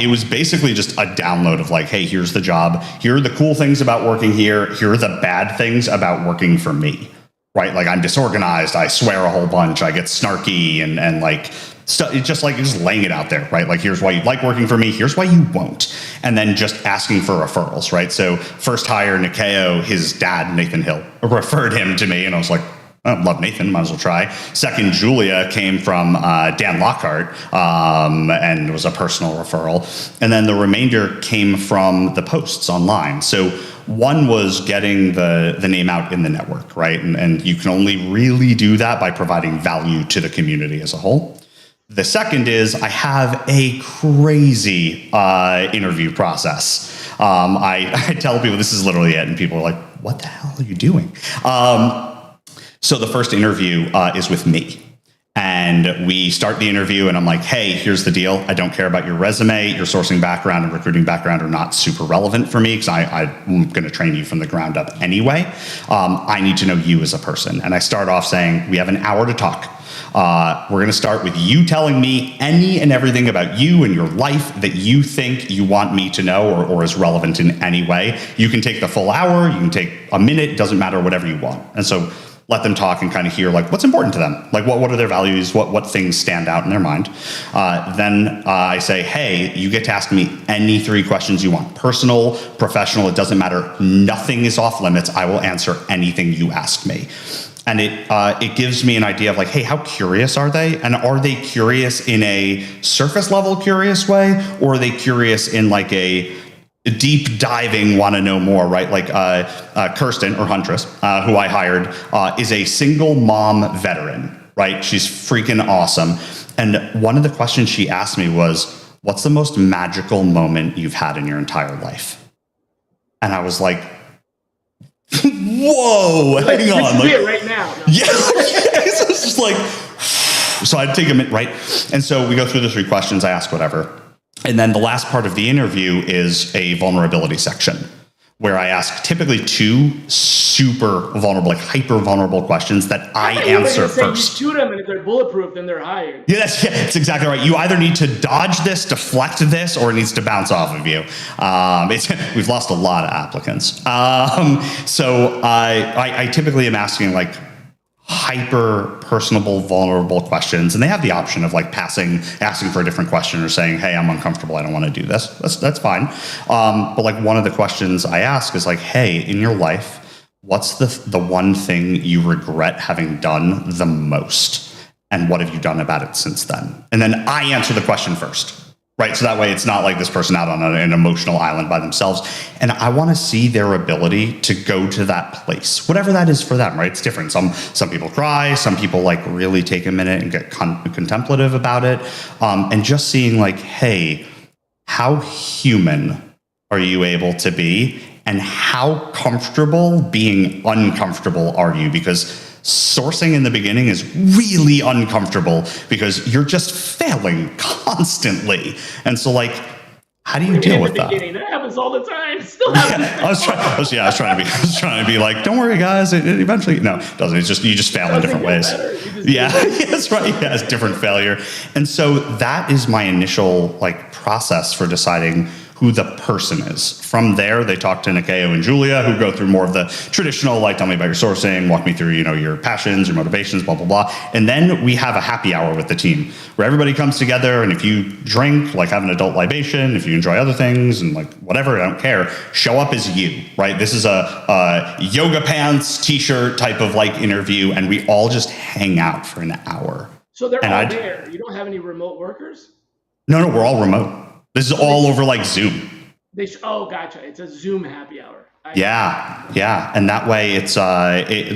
Speaker 2: it was basically just a download of like, hey, here's the job, here are the cool things about working here are the bad things about working for me, right? Like I'm disorganized, I swear a whole bunch, I get snarky and like stuff. It's just laying it out there, right? Like here's why you'd like working for me, here's why you won't, and then just asking for referrals, right? So first hire Nikeo, his dad Nathan Hill referred him to me, and I was like, love Nathan, might as well try. Second, Julia came from Dan Lockhart and was a personal referral. And then the remainder came from the posts online. So one was getting the name out in the network, right? And you can only really do that by providing value to the community as a whole. The second is I have a crazy interview process. I tell people this is literally it, and people are like, what the hell are you doing? So the first interview is with me, and we start the interview and I'm like, hey, here's the deal. I don't care about your resume. Your sourcing background and recruiting background are not super relevant for me because I'm going to train you from the ground up anyway. I need to know you as a person. And I start off saying, we have an hour to talk. We're going to start with you telling me any and everything about you and your life that you think you want me to know or is relevant in any way. You can take the full hour. You can take a minute. It doesn't matter, whatever you want. And so let them talk and kind of hear like what's important to them, like what are their values, what things stand out in their mind. Then I say, hey, you get to ask me any 3 questions you want, personal, professional, it doesn't matter, nothing is off limits. I will answer anything you ask me. And it gives me an idea of like, hey, how curious are they? And are they curious in a surface level curious way, or are they curious in like a deep diving, want to know more, right? Like Kirsten, or Huntress, who I hired, is a single mom veteran, right? She's freaking awesome. And one of the questions she asked me was, what's the most magical moment you've had in your entire life? And I was like, whoa, hang on.
Speaker 1: Like, right now. No.
Speaker 2: Yeah. So it's just like, so I'd take a minute, right? And so we go through the 3 questions, I ask whatever. And then the last part of the interview is a vulnerability section where I ask typically 2 super vulnerable, like hyper vulnerable questions that I answer first.
Speaker 1: You shoot them, and if they're bulletproof, then they're hired.
Speaker 2: Yeah, that's exactly right. You either need to dodge this, deflect this, or it needs to bounce off of you. We've lost a lot of applicants. So I typically am asking like hyper personable, vulnerable questions, and they have the option of like asking for a different question or saying, "Hey, I'm uncomfortable. I don't want to do this." That's fine. But like one of the questions I ask is like, "Hey, in your life, what's the one thing you regret having done the most, and what have you done about it since then?" And then I answer the question first. Right. So that way it's not like this person out on an emotional island by themselves. And I want to see their ability to go to that place, whatever that is for them. Right. It's different. Some people cry. Some people like really take a minute and get contemplative about it. And just seeing like, hey, how human are you able to be? And how comfortable being uncomfortable are you? Because sourcing in the beginning is really uncomfortable because you're just failing constantly. And so like, how do you deal with that?
Speaker 1: That happens all the time. Still happens.
Speaker 2: Yeah, I was trying to be like, don't worry guys, it eventually, no, it doesn't. It's just, you just fail in different ways. Yeah, that's right. Yeah, it's different failure. And so that is my initial like process for deciding who the person is. From there, they talk to Nikeo and Julia, who go through more of the traditional, like, tell me about your sourcing, walk me through, your passions, your motivations, blah, blah, blah. And then we have a happy hour with the team where everybody comes together, and if you drink, like have an adult libation, if you enjoy other things and like whatever, I don't care, show up as you, right? This is a yoga pants, t-shirt type of like interview, and we all just hang out for an hour.
Speaker 1: So they're all there. You don't have any remote workers?
Speaker 2: No, we're all remote. This is all over like Zoom.
Speaker 1: Gotcha. It's a Zoom happy hour.
Speaker 2: Yeah. And that way it's,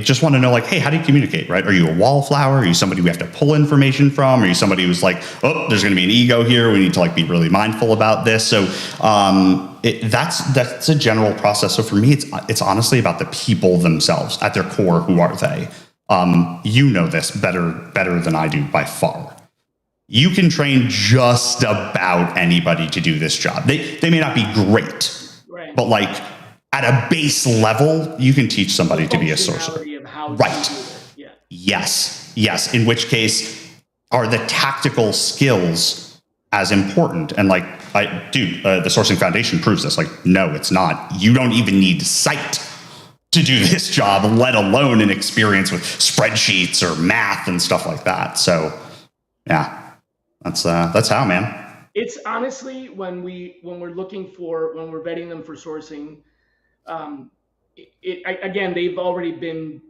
Speaker 2: just want to know like, hey, how do you communicate, right? Are you a wallflower? Are you somebody we have to pull information from? Are you somebody who's like, oh, there's going to be an ego here. We need to like be really mindful about this. So, that's a general process. So for me, it's honestly about the people themselves at their core. Who are they? You know this better than I do by far. You can train just about anybody to do this job. They may not be great, right, but like at a base level, you can teach somebody to be a sorcerer. Right. Yeah. Yes. In which case, are the tactical skills as important? And like, the Sourcing Foundation proves this. Like, no, it's not. You don't even need sight to do this job, let alone an experience with spreadsheets or math and stuff like that. So, yeah. That's how, man.
Speaker 1: It's honestly when we're vetting them for sourcing, again, they've already been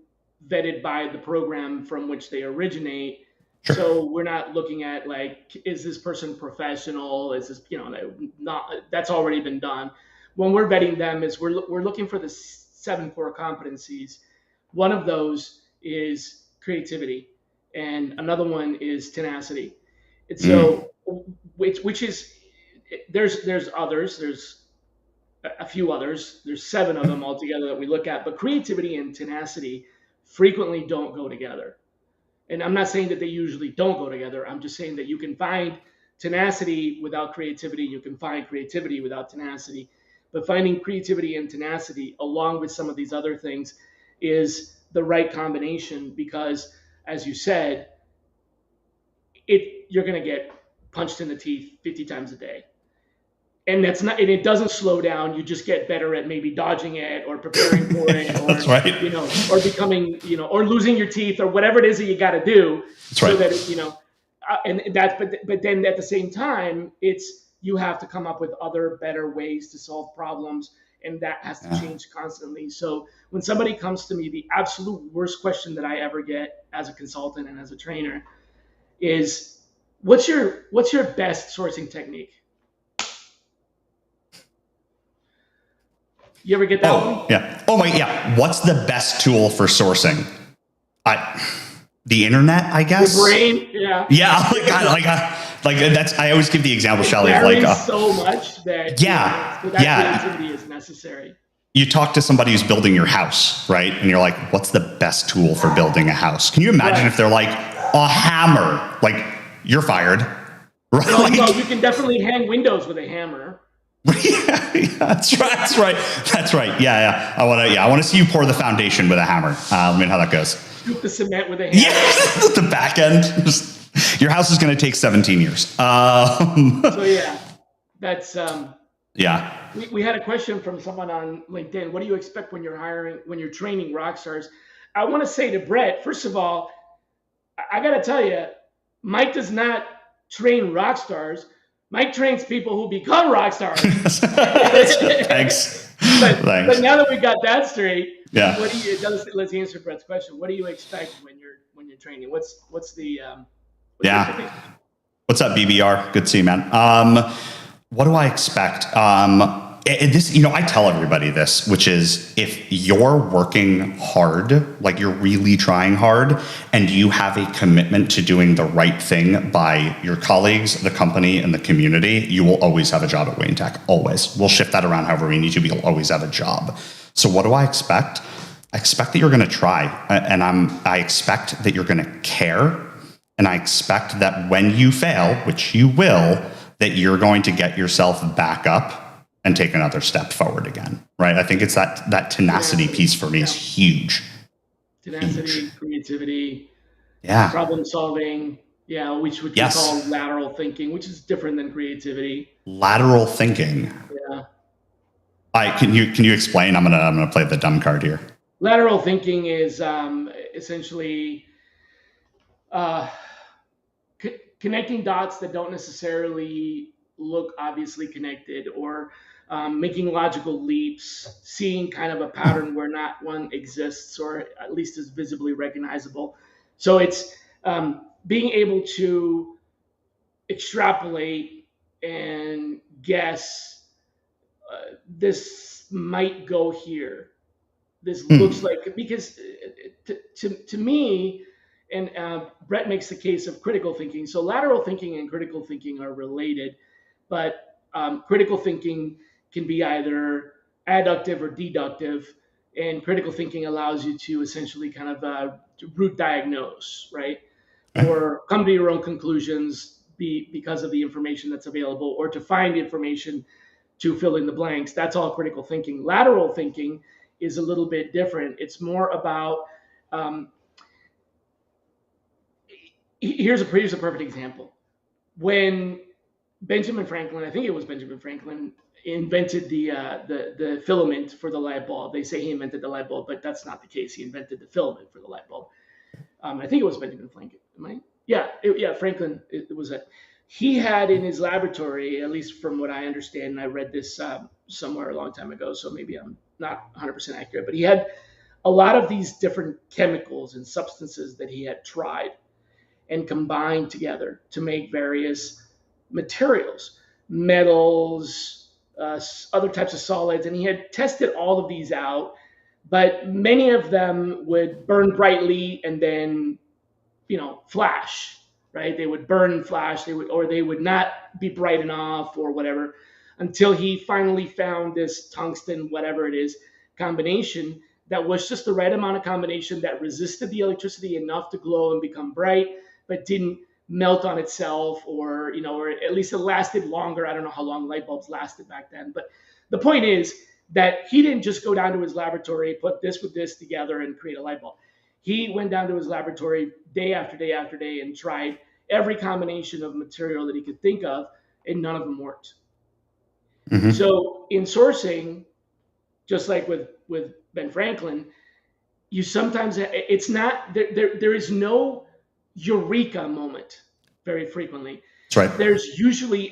Speaker 1: vetted by the program from which they originate. Sure. So we're not looking at like, is this person professional? Is this, not, that's already been done. When we're vetting them is we're looking for the 7 core competencies. One of those is creativity, and another one is tenacity. And so, which is, there's others, there's a few others, there's 7 of them altogether that we look at, but creativity and tenacity frequently don't go together. And I'm not saying that they usually don't go together. I'm just saying that you can find tenacity without creativity. You can find creativity without tenacity. But finding creativity and tenacity along with some of these other things is the right combination, because, as you said, you're going to get punched in the teeth 50 times a day. And it doesn't slow down. You just get better at maybe dodging it or preparing for it, or,
Speaker 2: that's right.
Speaker 1: Or becoming, or losing your teeth or whatever it is that you got to do.
Speaker 2: That's so right.
Speaker 1: That, but then at the same time, you have to come up with other better ways to solve problems. And that has to change constantly. So when somebody comes to me, the absolute worst question that I ever get as a consultant and as a trainer is, what's your best sourcing technique? You ever get that one?
Speaker 2: Yeah. Oh my, yeah. What's the best tool for sourcing? the internet, I
Speaker 1: Your
Speaker 2: guess.
Speaker 1: brain, yeah.
Speaker 2: Yeah, like that's. I always give the example,
Speaker 1: It
Speaker 2: Shally, of like,
Speaker 1: varies so much that,
Speaker 2: yeah,
Speaker 1: so that
Speaker 2: yeah.
Speaker 1: creativity is necessary.
Speaker 2: You talk to somebody who's building your house, right? And you're like, what's the best tool for building a house? Can you imagine if they're like a hammer? Like, you're fired, right?
Speaker 1: Well, you can definitely hang windows with a hammer.
Speaker 2: Yeah, that's right. That's right. That's right. Yeah. I want to see you pour the foundation with a hammer. Let me know how that goes.
Speaker 1: Scoop the cement with a hammer.
Speaker 2: Yeah, the back end. Your house is going to take 17 years.
Speaker 1: So yeah, that's
Speaker 2: yeah.
Speaker 1: We had a question from someone on LinkedIn. What do you expect when you're training rock stars? I want to say to Brett, first of all, I got to tell you, Mike does not train rock stars. Mike trains people who become rock stars.
Speaker 2: Thanks.
Speaker 1: But now that we got that straight,
Speaker 2: yeah.
Speaker 1: What do you? Let's answer Brett's question. What do you expect when you're training? What's the
Speaker 2: yeah? What's up, BBR? Good to see you, man. What do I expect? This, I tell everybody this, which is if you're working hard, like you're really trying hard, and you have a commitment to doing the right thing by your colleagues, the company, and the community, you will always have a job at Wayne Tech. Always. We'll shift that around however we need to, but you'll always have a job. So what do I expect? I expect that you're going to try, and I expect that you're going to care, and I expect that when you fail, which you will, that you're going to get yourself back up and take another step forward again, right? I think it's that tenacity piece for me is huge.
Speaker 1: Tenacity, creativity,
Speaker 2: yeah,
Speaker 1: problem solving, which we call lateral thinking, which is different than creativity.
Speaker 2: Lateral thinking.
Speaker 1: Yeah.
Speaker 2: Can you explain? I'm gonna play the dumb card here.
Speaker 1: Lateral thinking is essentially connecting dots that don't necessarily look obviously connected, or making logical leaps, seeing kind of a pattern where not one exists, or at least is visibly recognizable. So it's being able to extrapolate and guess this might go here. This looks like, because to me, and Brett makes the case of critical thinking. So lateral thinking and critical thinking are related, but critical thinking can be either adductive or deductive, and critical thinking allows you to essentially kind of root diagnose, right? Or come to your own conclusions because of the information that's available, or to find information to fill in the blanks. That's all critical thinking. Lateral thinking is a little bit different. It's more about here's a perfect example. When Benjamin Franklin, I think it was Benjamin Franklin, invented the filament for the light bulb. They say he invented the light bulb, but that's not the case. He invented the filament for the light bulb. I think it was Benjamin Franklin. Franklin. It was a. He had in his laboratory, at least from what I understand, and I read this somewhere a long time ago, so maybe I'm not 100% accurate, but he had a lot of these different chemicals and substances that he had tried and combined together to make various materials, metals, other types of solids. And he had tested all of these out, but many of them would burn brightly and then, flash, right? They would burn and flash, they would not be bright enough or whatever, until he finally found this tungsten, whatever it is, combination that was just the right amount of combination that resisted the electricity enough to glow and become bright, but didn't melt on itself, or at least it lasted longer. I don't know how long light bulbs lasted back then, but the point is that he didn't just go down to his laboratory, put this with this together and create a light bulb. He went down to his laboratory day after day after day and tried every combination of material that he could think of, and none of them worked. Mm-hmm. So in sourcing, just like with Ben Franklin, you sometimes, it's not, there is no eureka moment very frequently.
Speaker 2: That's right.
Speaker 1: There's usually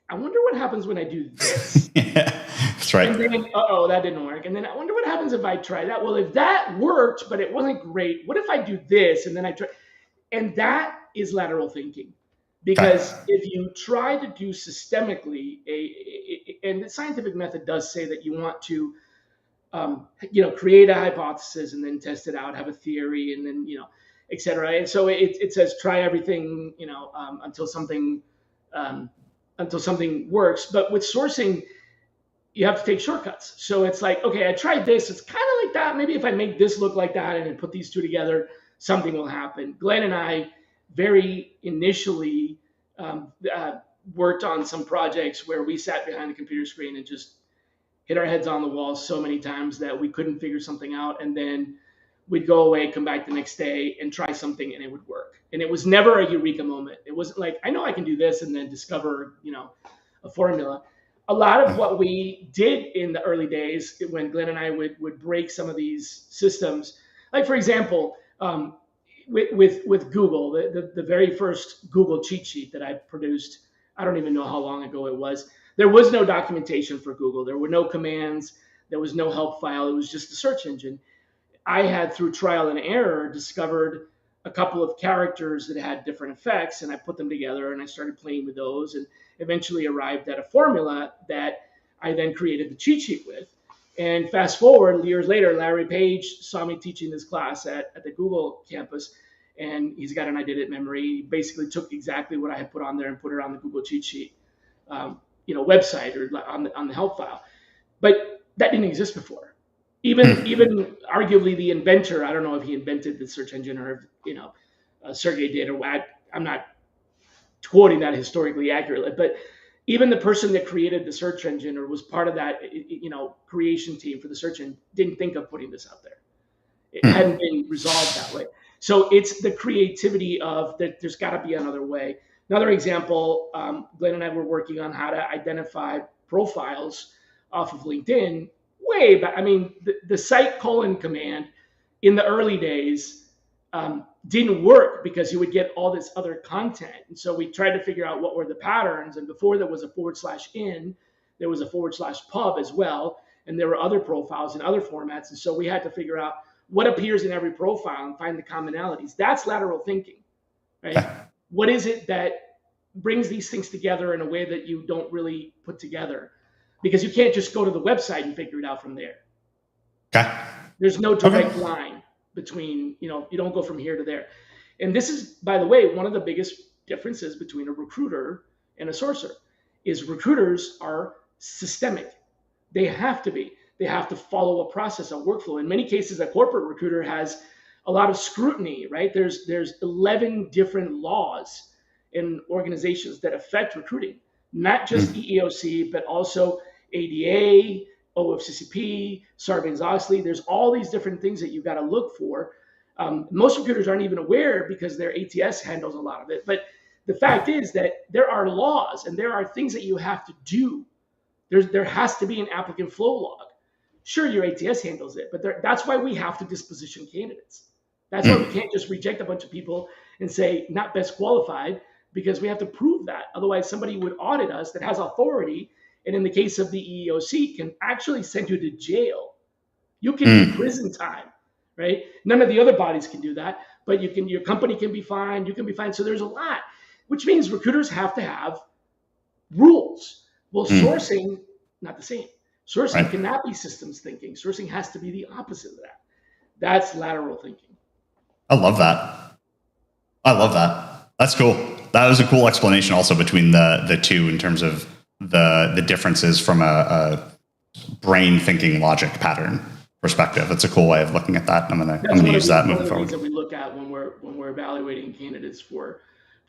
Speaker 1: I wonder what happens when I do this.
Speaker 2: Yeah, that's right.
Speaker 1: And then, that didn't work. And then I wonder what happens if I try that. Well, if that worked, but it wasn't great, what if I do this? And then I try. And that is lateral thinking. Because if you try to do systemically, and the scientific method does say that you want to, create a hypothesis and then test it out, have a theory, and then, etc. And so it says try everything, um, until something works. But with sourcing, you have to take shortcuts. So it's like, okay, I tried this. It's kind of like that. Maybe if I make this look like that and then put these two together, something will happen. Glenn and I very initially worked on some projects where we sat behind the computer screen and just hit our heads on the wall so many times that we couldn't figure something out. And then we'd go away, come back the next day and try something and it would work. And it was never a eureka moment. It wasn't like, I know I can do this and then discover, a formula. A lot of what we did in the early days when Glenn and I would break some of these systems, like for example, with Google, the very first Google cheat sheet that I produced, I don't even know how long ago it was. There was no documentation for Google. There were no commands. There was no help file. It was just the search engine. I had, through trial and error, discovered a couple of characters that had different effects, and I put them together and I started playing with those and eventually arrived at a formula that I then created the cheat sheet with. And fast forward years later, Larry Page saw me teaching this class at the Google campus, and he's got an I did it memory. He basically took exactly what I had put on there and put it on the Google cheat sheet, website or on the help file. But that didn't exist before. Even arguably the inventor, I don't know if he invented the search engine or Sergey did, or what. I'm not quoting that historically accurately, but even the person that created the search engine or was part of that creation team for the search engine didn't think of putting this out there. It hadn't been resolved that way. So it's the creativity of that. There's got to be another way. Another example, Glenn and I were working on how to identify profiles off of LinkedIn way back. I mean, the site colon command in the early days didn't work because you would get all this other content. And so we tried to figure out what were the patterns. And before there was a /in, there was a /pub as well. And there were other profiles in other formats. And so we had to figure out what appears in every profile and find the commonalities. That's lateral thinking, right? What is it that brings these things together in a way that you don't really put together? Because you can't just go to the website and figure it out from there.
Speaker 2: Okay.
Speaker 1: There's no direct line between, you don't go from here to there. And this is, by the way, one of the biggest differences between a recruiter and a sourcer is recruiters are systemic. They have to be. They have to follow a process, a workflow. In many cases, a corporate recruiter has a lot of scrutiny, right? There's 11 different laws in organizations that affect recruiting, not just EEOC, but also ADA, OFCCP, Sarbanes-Oxley. There's all these different things that you've got to look for. Most recruiters aren't even aware because their ATS handles a lot of it. But the fact is that there are laws and there are things that you have to do. There has to be an applicant flow log. Sure, your ATS handles it, but that's why we have to disposition candidates. That's why we can't just reject a bunch of people and say not best qualified, because we have to prove that. Otherwise, somebody would audit us that has authority, and in the case of the EEOC, can actually send you to jail. You can do prison time, right? None of the other bodies can do that, but your company can be fined, you can be fined. So there's a lot, which means recruiters have to have rules. Well, sourcing, not the same. Sourcing cannot be systems thinking. Sourcing has to be the opposite of that. That's lateral thinking.
Speaker 2: I love that. That's cool. That was a cool explanation also between the two in terms of the differences from a brain thinking logic pattern perspective. It's a cool way of looking at that. I'm gonna use that moving forward.
Speaker 1: That we look at when we're evaluating candidates for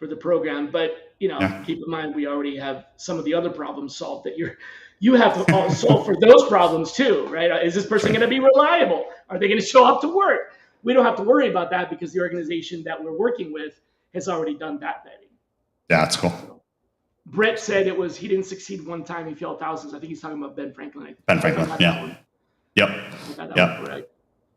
Speaker 1: the program. But keep in mind we already have some of the other problems solved that you have to solve for those problems too, right? Is this person going to be reliable? Are they going to show up to work? We don't have to worry about that because the organization that we're working with has already done that vetting.
Speaker 2: Yeah, that's cool.
Speaker 1: So, Brett said he didn't succeed one time, he failed thousands. I think he's talking about Ben Franklin.
Speaker 2: Ben Franklin, yeah. Yep.
Speaker 1: Right.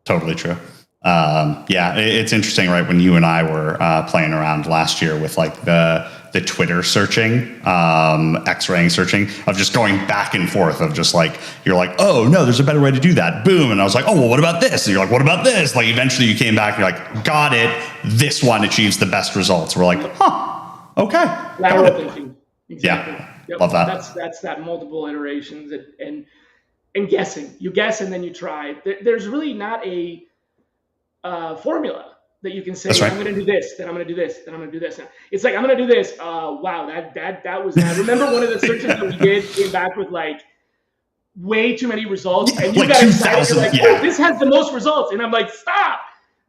Speaker 2: Totally true. It's interesting, right? When you and I were playing around last year with like the Twitter searching, X-raying searching, of just going back and forth of just like, you're like, oh no, there's a better way to do that. Boom. And I was like, oh, well, what about this? And you're like, what about this? Like eventually you came back and you're like, got it. This one achieves the best results. We're like, okay.
Speaker 1: Lateral thinking. Exactly.
Speaker 2: Yeah.
Speaker 1: Yep.
Speaker 2: Love that.
Speaker 1: That's that multiple iterations and guessing. You guess and then you try. There's really not a formula. that you can
Speaker 2: That's
Speaker 1: say,
Speaker 2: right.
Speaker 1: I'm going to do this, then I'm going to do this, then I'm going to do this. It's like, I'm going to do this. Wow, that was that. Remember one of the searches that we did came back with like way too many results, and you
Speaker 2: Like
Speaker 1: got excited. You're
Speaker 2: 2,000.
Speaker 1: like, oh,
Speaker 2: Yeah.
Speaker 1: this has the most results, and I'm like, stop.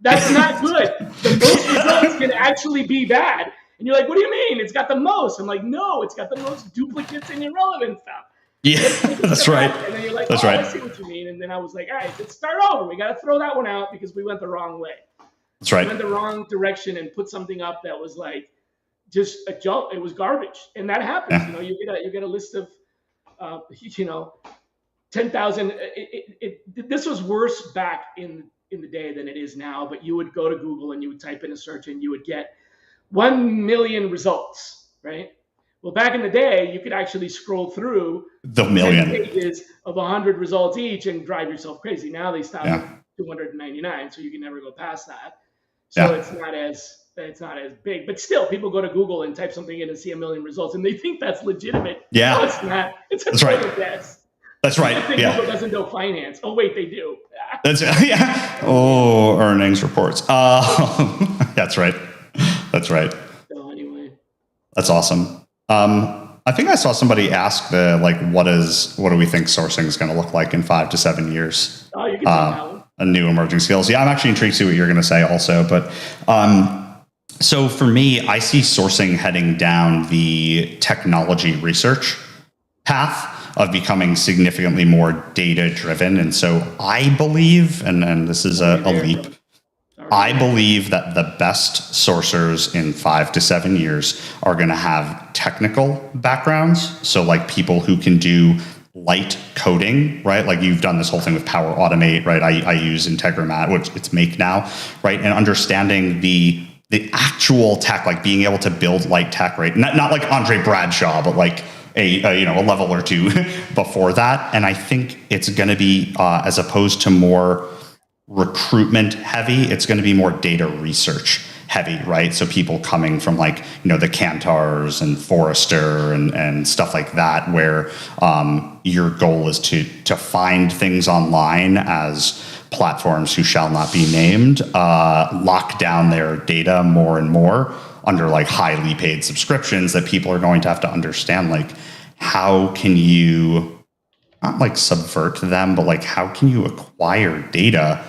Speaker 1: That's not good. The most results can actually be bad. And you're like, what do you mean? It's got the most. I'm like, no, it's got the most duplicates and irrelevant stuff.
Speaker 2: Yeah.
Speaker 1: Let's take a
Speaker 2: That's
Speaker 1: step
Speaker 2: right.
Speaker 1: back. And then you're like,
Speaker 2: That's
Speaker 1: oh,
Speaker 2: right.
Speaker 1: I see what you mean. And then I was like, all right, let's start over. We got to throw that one out because we went the wrong way.
Speaker 2: That's right.
Speaker 1: We went the wrong direction and put something up that was like just a junk. It was garbage. And that happens.
Speaker 2: Yeah.
Speaker 1: You know, you get a list of, 10,000. This was worse back in the day than it is now. But you would go to Google and you would type in a search and you would get 1 million results, right? Well, back in the day, you could actually scroll through
Speaker 2: The
Speaker 1: 10
Speaker 2: million.
Speaker 1: pages of 100 results each and drive yourself crazy. Now they stop
Speaker 2: Yeah.
Speaker 1: at 299, so you can never go past that. So
Speaker 2: Yeah.
Speaker 1: it's not as big, but still, people go to Google and type something in and see 1 million results, and they think that's legitimate.
Speaker 2: Yeah.
Speaker 1: No, it's not. It's a
Speaker 2: That's right.
Speaker 1: total guess.
Speaker 2: That's right.
Speaker 1: I think
Speaker 2: Yeah.
Speaker 1: Google doesn't know finance. Oh wait, they do.
Speaker 2: That's yeah. Oh, earnings reports. That's right. That's right.
Speaker 1: So anyway,
Speaker 2: That's awesome. I think I saw somebody ask what do we think sourcing is going to look like in 5 to 7 years?
Speaker 1: oh, you can tell that one.
Speaker 2: A new emerging skills. Yeah, I'm actually intrigued to see what you're going to say also. But so for me, I see sourcing heading down the technology research path of becoming significantly more data driven. And so I believe, and this is a leap, I believe that the best sourcers in 5 to 7 years are going to have technical backgrounds. So like people who can do light coding, right? Like you've done this whole thing with Power Automate, right? I use Integromat, which it's Make now, right? And understanding the actual tech, like being able to build light tech, right? Not like Andre Bradshaw, but like a level or two before that. And I think it's going to be, as opposed to more recruitment heavy, it's going to be more data research heavy, right? So people coming from like, the Cantars and Forrester and stuff like that, where your goal is to find things online as platforms who shall not be named, lock down their data more and more under like highly paid subscriptions that people are going to have to understand, like, how can you not like subvert them, but like, how can you acquire data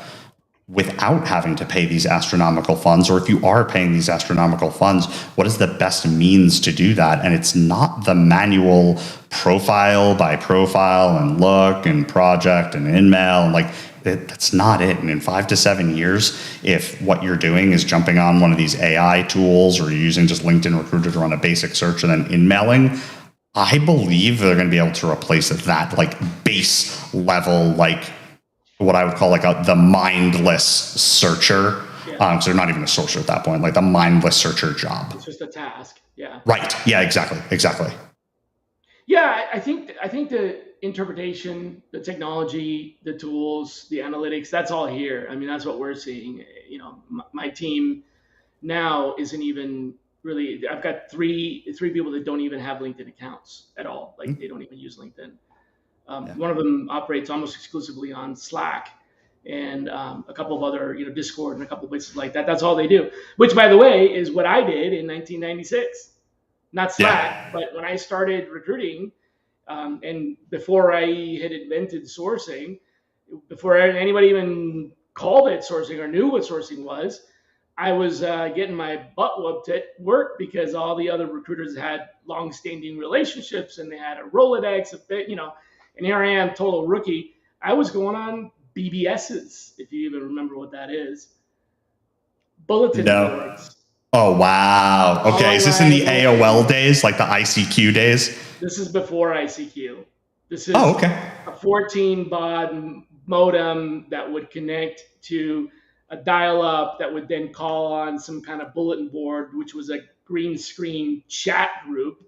Speaker 2: without having to pay these astronomical funds? Or if you are paying these astronomical funds, what is the best means to do that? And it's not the manual profile by profile and look and project and InMail and like, that's not it. And in 5 to 7 years, if what you're doing is jumping on one of these AI tools or you're using just LinkedIn Recruiter to run a basic search and then InMailing, I believe they're going to be able to replace that like base level, like what I would call like the mindless searcher.
Speaker 1: Yeah.
Speaker 2: So they're not even a sourcer at that point, like the mindless searcher job.
Speaker 1: It's just a task. Yeah.
Speaker 2: Right. Yeah, exactly.
Speaker 1: Yeah, I think the interpretation, the technology, the tools, the analytics, that's all here. I mean, that's what we're seeing. My team now isn't even really. I've got three people that don't even have LinkedIn accounts at all. Like they don't even use LinkedIn. One of them operates almost exclusively on Slack, and a couple of other, Discord and a couple of places like that. That's all they do. Which, by the way, is what I did in 1996. Not Slack, but when I started recruiting, and before I had invented sourcing, before anybody even called it sourcing or knew what sourcing was, I was getting my butt whooped at work because all the other recruiters had long-standing relationships and they had a Rolodex, and here I am, total rookie. I was going on BBSs, if you even remember what that is. Bulletin boards.
Speaker 2: Oh, wow. Okay. Is this in the AOL days, like the ICQ days?
Speaker 1: This is before ICQ. This is a 14 baud modem that would connect to a dial-up that would then call on some kind of bulletin board, which was a green screen chat group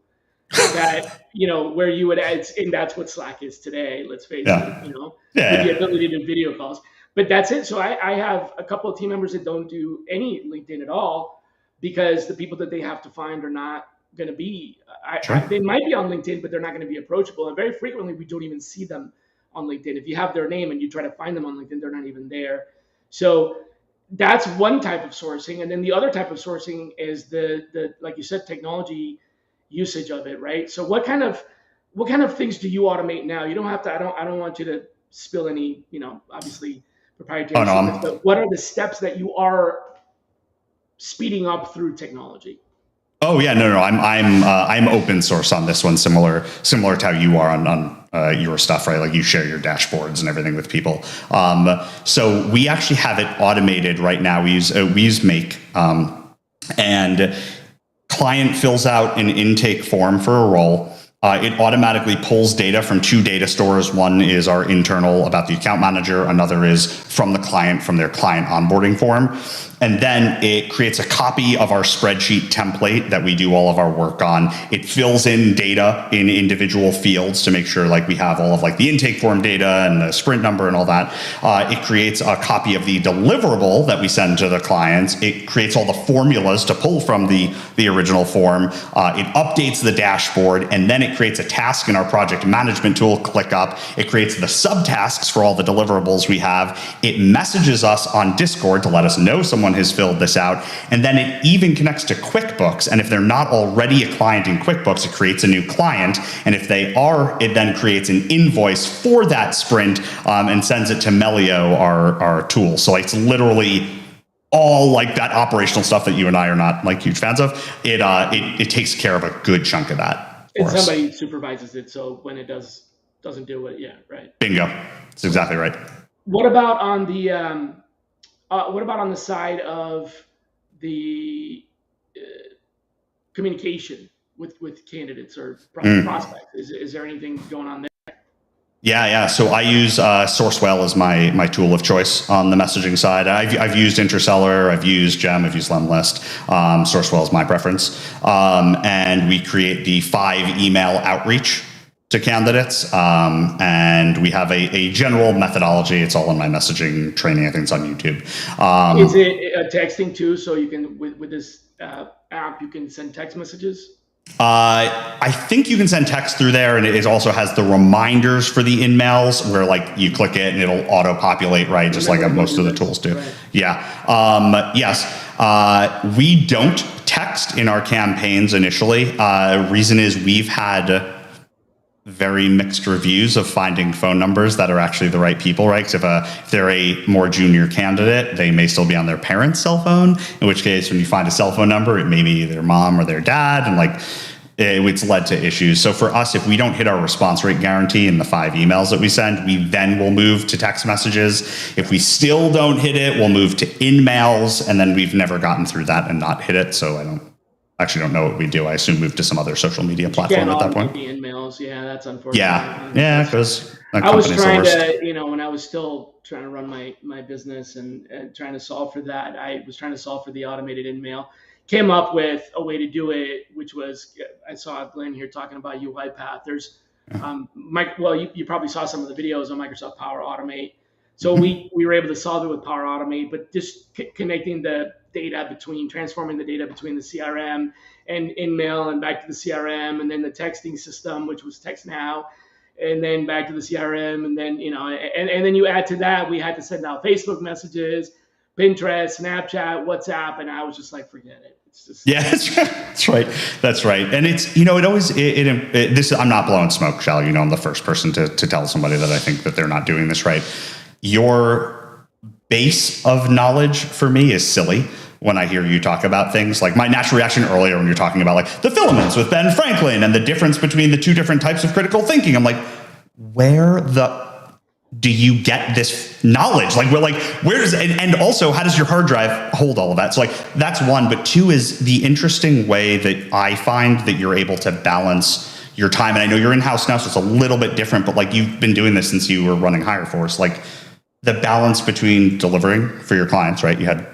Speaker 1: that, where you would add, and that's what Slack is today, let's face it, with the ability to do video calls. But that's it. So I have a couple of team members that don't do any LinkedIn at all because the people that they have to find are not going to be, they might be on LinkedIn, but they're not going to be approachable. And very frequently, we don't even see them on LinkedIn. If you have their name and you try to find them on LinkedIn, they're not even there. So that's one type of sourcing, and then the other type of sourcing is the like you said, technology usage of it, right? So what kind of things do you automate now? You don't have to. I don't want you to spill any, obviously
Speaker 2: Oh
Speaker 1: proprietary
Speaker 2: no,
Speaker 1: secrets, but what are the steps that you are speeding up through technology?
Speaker 2: oh yeah, no, I'm open source on this one, similar to how you are on your stuff, right? Like you share your dashboards and everything with people. So we actually have it automated right now. We use Make, and client fills out an intake form for a role. It automatically pulls data from two data stores. One is our internal about the account manager. Another is from the client, from their client onboarding form. And then it creates a copy of our spreadsheet template that we do all of our work on. It fills in data in individual fields to make sure like we have all of like the intake form data and the sprint number and all that. It creates a copy of the deliverable that we send to the clients. It creates all the formulas to pull from the original form. It updates the dashboard, and then it creates a task in our project management tool. Click up. It creates the subtasks for all the deliverables we have. It messages us on Discord to let us know someone has filled this out. And then it even connects to QuickBooks. And if they're not already a client in QuickBooks, it creates a new client. And if they are, it then creates an invoice for that sprint, and sends it to Melio, our tool. So it's literally all like that operational stuff that you and I are not like huge fans of. It takes care of a good chunk of that.
Speaker 1: And somebody supervises it, so when it doesn't do it, yeah, right.
Speaker 2: Bingo. That's exactly right.
Speaker 1: What about on the side of the communication with candidates or prospects? Is there anything going on there?
Speaker 2: Yeah. So I use Sourcewell as my tool of choice on the messaging side. I've used Interseller, I've used Gem, I've used Lemlist. Sourcewell is my preference. And we create the 5 email outreach to candidates. And we have a general methodology. It's all in my messaging training. I think it's on YouTube.
Speaker 1: Is it texting too? So you can, with this app, you can send text messages?
Speaker 2: I think you can send text through there, and it also has the reminders for the in-mails where like you click it and it'll auto-populate, right? Just like most of the tools do. Right. Yeah. Yes. We don't text in our campaigns initially. Reason is we've had very mixed reviews of finding phone numbers that are actually the right people, right? Because if they're a more junior candidate, they may still be on their parents' cell phone, in which case when you find a cell phone number, it may be their mom or their dad, and like it's led to issues. So for us, if we don't hit our response rate guarantee in the 5 emails that we send, we then will move to text messages. If we still don't hit it, we'll move to in-mails, and then we've never gotten through that and not hit it. So I don't know what we do. I assume move to some other social media platform at that point.
Speaker 1: The in-mails, yeah, that's unfortunate.
Speaker 2: Yeah, because
Speaker 1: I was trying to, when I was still trying to run my business and trying to solve for that, I was trying to solve for the automated in-mail. Came up with a way to do it, which was, I saw Glenn here talking about UiPath. There's, you probably saw some of the videos on Microsoft Power Automate. So we were able to solve it with Power Automate, but just connecting the data transforming the data between the CRM and InMail and back to the CRM, and then the texting system, which was Text Now, and then back to the CRM, and then and then you add to that, we had to send out Facebook messages, Pinterest, Snapchat, WhatsApp, and I was just like, forget it. It's just
Speaker 2: That's right. And it's it always this. I'm not blowing smoke, Shally. I'm the first person to tell somebody that I think that they're not doing this right. Your base of knowledge for me is silly when I hear you talk about things. Like my natural reaction earlier when you're talking about like the filaments with Ben Franklin and the difference between the 2 different types of critical thinking. I'm like, where do you get this knowledge? Like, where does, and also how does your hard drive hold all of that? So like, that's one, but 2 is the interesting way that I find that you're able to balance your time. And I know you're in-house now, so it's a little bit different, but like you've been doing this since you were running HireForce, like the balance between delivering for your clients, right? You had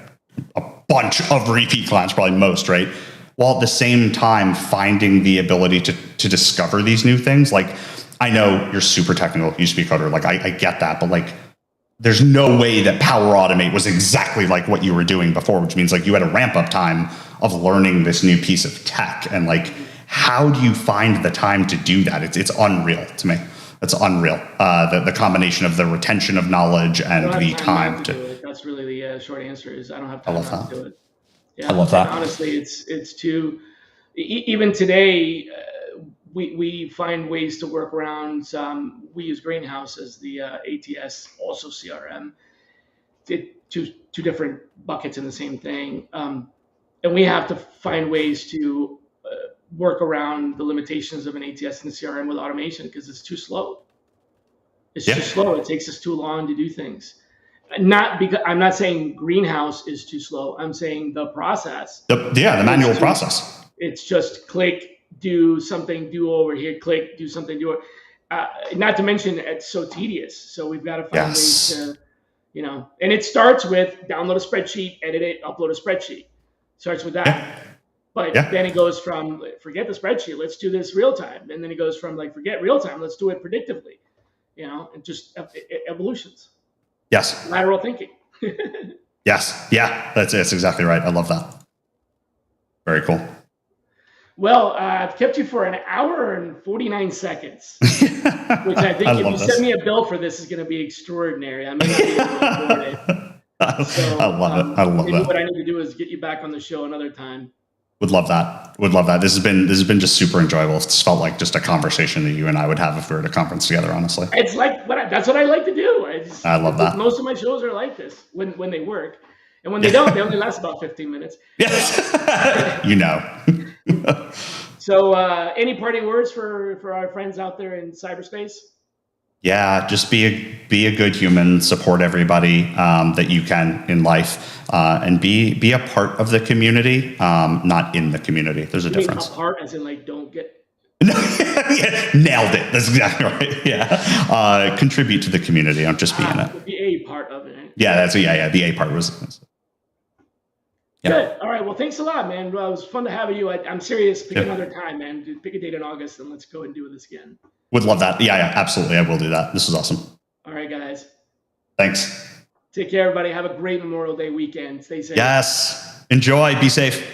Speaker 2: a bunch of repeat clients, probably most, right? While at the same time finding the ability to discover these new things. Like, I know you're super technical, you speak coder, like I get that, but like there's no way that Power Automate was exactly like what you were doing before, which means like you had a ramp up time of learning this new piece of tech. And like, how do you find the time to do that? It's unreal to me. It's unreal. The combination of the retention of knowledge and the time to.
Speaker 1: That's really the short answer. Is I don't have
Speaker 2: I
Speaker 1: time
Speaker 2: love
Speaker 1: not to
Speaker 2: that.
Speaker 1: do it.
Speaker 2: I
Speaker 1: Yeah,
Speaker 2: love
Speaker 1: and
Speaker 2: that.
Speaker 1: honestly, it's too. Even today, we find ways to work around. We use Greenhouse as the ATS, also CRM. Two different buckets in the same thing, and we have to find ways to work around the limitations of an ATS and the CRM with automation because it's too slow. It's
Speaker 2: Yeah.
Speaker 1: too slow. It takes us too long to do things. Not because I'm not saying Greenhouse is too slow. I'm saying the process
Speaker 2: The
Speaker 1: is
Speaker 2: manual
Speaker 1: too.
Speaker 2: process.
Speaker 1: It's just click, do something, do over here, click, do something, do it. Not to mention it's so tedious. So we've got to find ways
Speaker 2: Yes.
Speaker 1: to, and it starts with download a spreadsheet, edit it, upload a spreadsheet. Starts with that.
Speaker 2: Yeah.
Speaker 1: But then it goes from forget the spreadsheet, let's do this real time. And then it goes from forget real time, let's do it predictively. And just evolutions.
Speaker 2: Yes.
Speaker 1: Lateral thinking.
Speaker 2: Yes. Yeah. That's exactly right. I love that. Very cool.
Speaker 1: Well, I've kept you for an hour and 49 seconds, which I think if you send me a bill for this is going to be extraordinary. I may not be able to afford it. So,
Speaker 2: I love it. I love
Speaker 1: maybe
Speaker 2: that.
Speaker 1: what I need to do is get you back on the show another time.
Speaker 2: Would love that. Would love that. This has been just super enjoyable. It's felt like just a conversation that you and I would have if we were at a conference together. Honestly,
Speaker 1: it's like that's what I like to do.
Speaker 2: I love that.
Speaker 1: Most of my shows are like this when they work, and when they don't, they only last about 15 minutes.
Speaker 2: Yes, you know.
Speaker 1: So, any parting words for our friends out there in cyberspace?
Speaker 2: Yeah, just be a good human. Support everybody that you can in life, and be a part of the community, not in the community. There's a difference.
Speaker 1: A part, as in don't get.
Speaker 2: Yeah, nailed it. That's exactly right. Yeah, contribute to the community. Don't just be in it.
Speaker 1: Be a part of it.
Speaker 2: Yeah, that's yeah. The A part was.
Speaker 1: Yeah. Good. All right. Well, thanks a lot, man. Well, it was fun to have you. I'm serious. Pick another time, man. Pick a date in August, and let's go and do this again.
Speaker 2: Would love that. Yeah, absolutely. I will do that. This is awesome.
Speaker 1: All right, guys.
Speaker 2: Thanks.
Speaker 1: Take care, everybody. Have a great Memorial Day weekend. Stay safe.
Speaker 2: Yes. Enjoy. Be safe.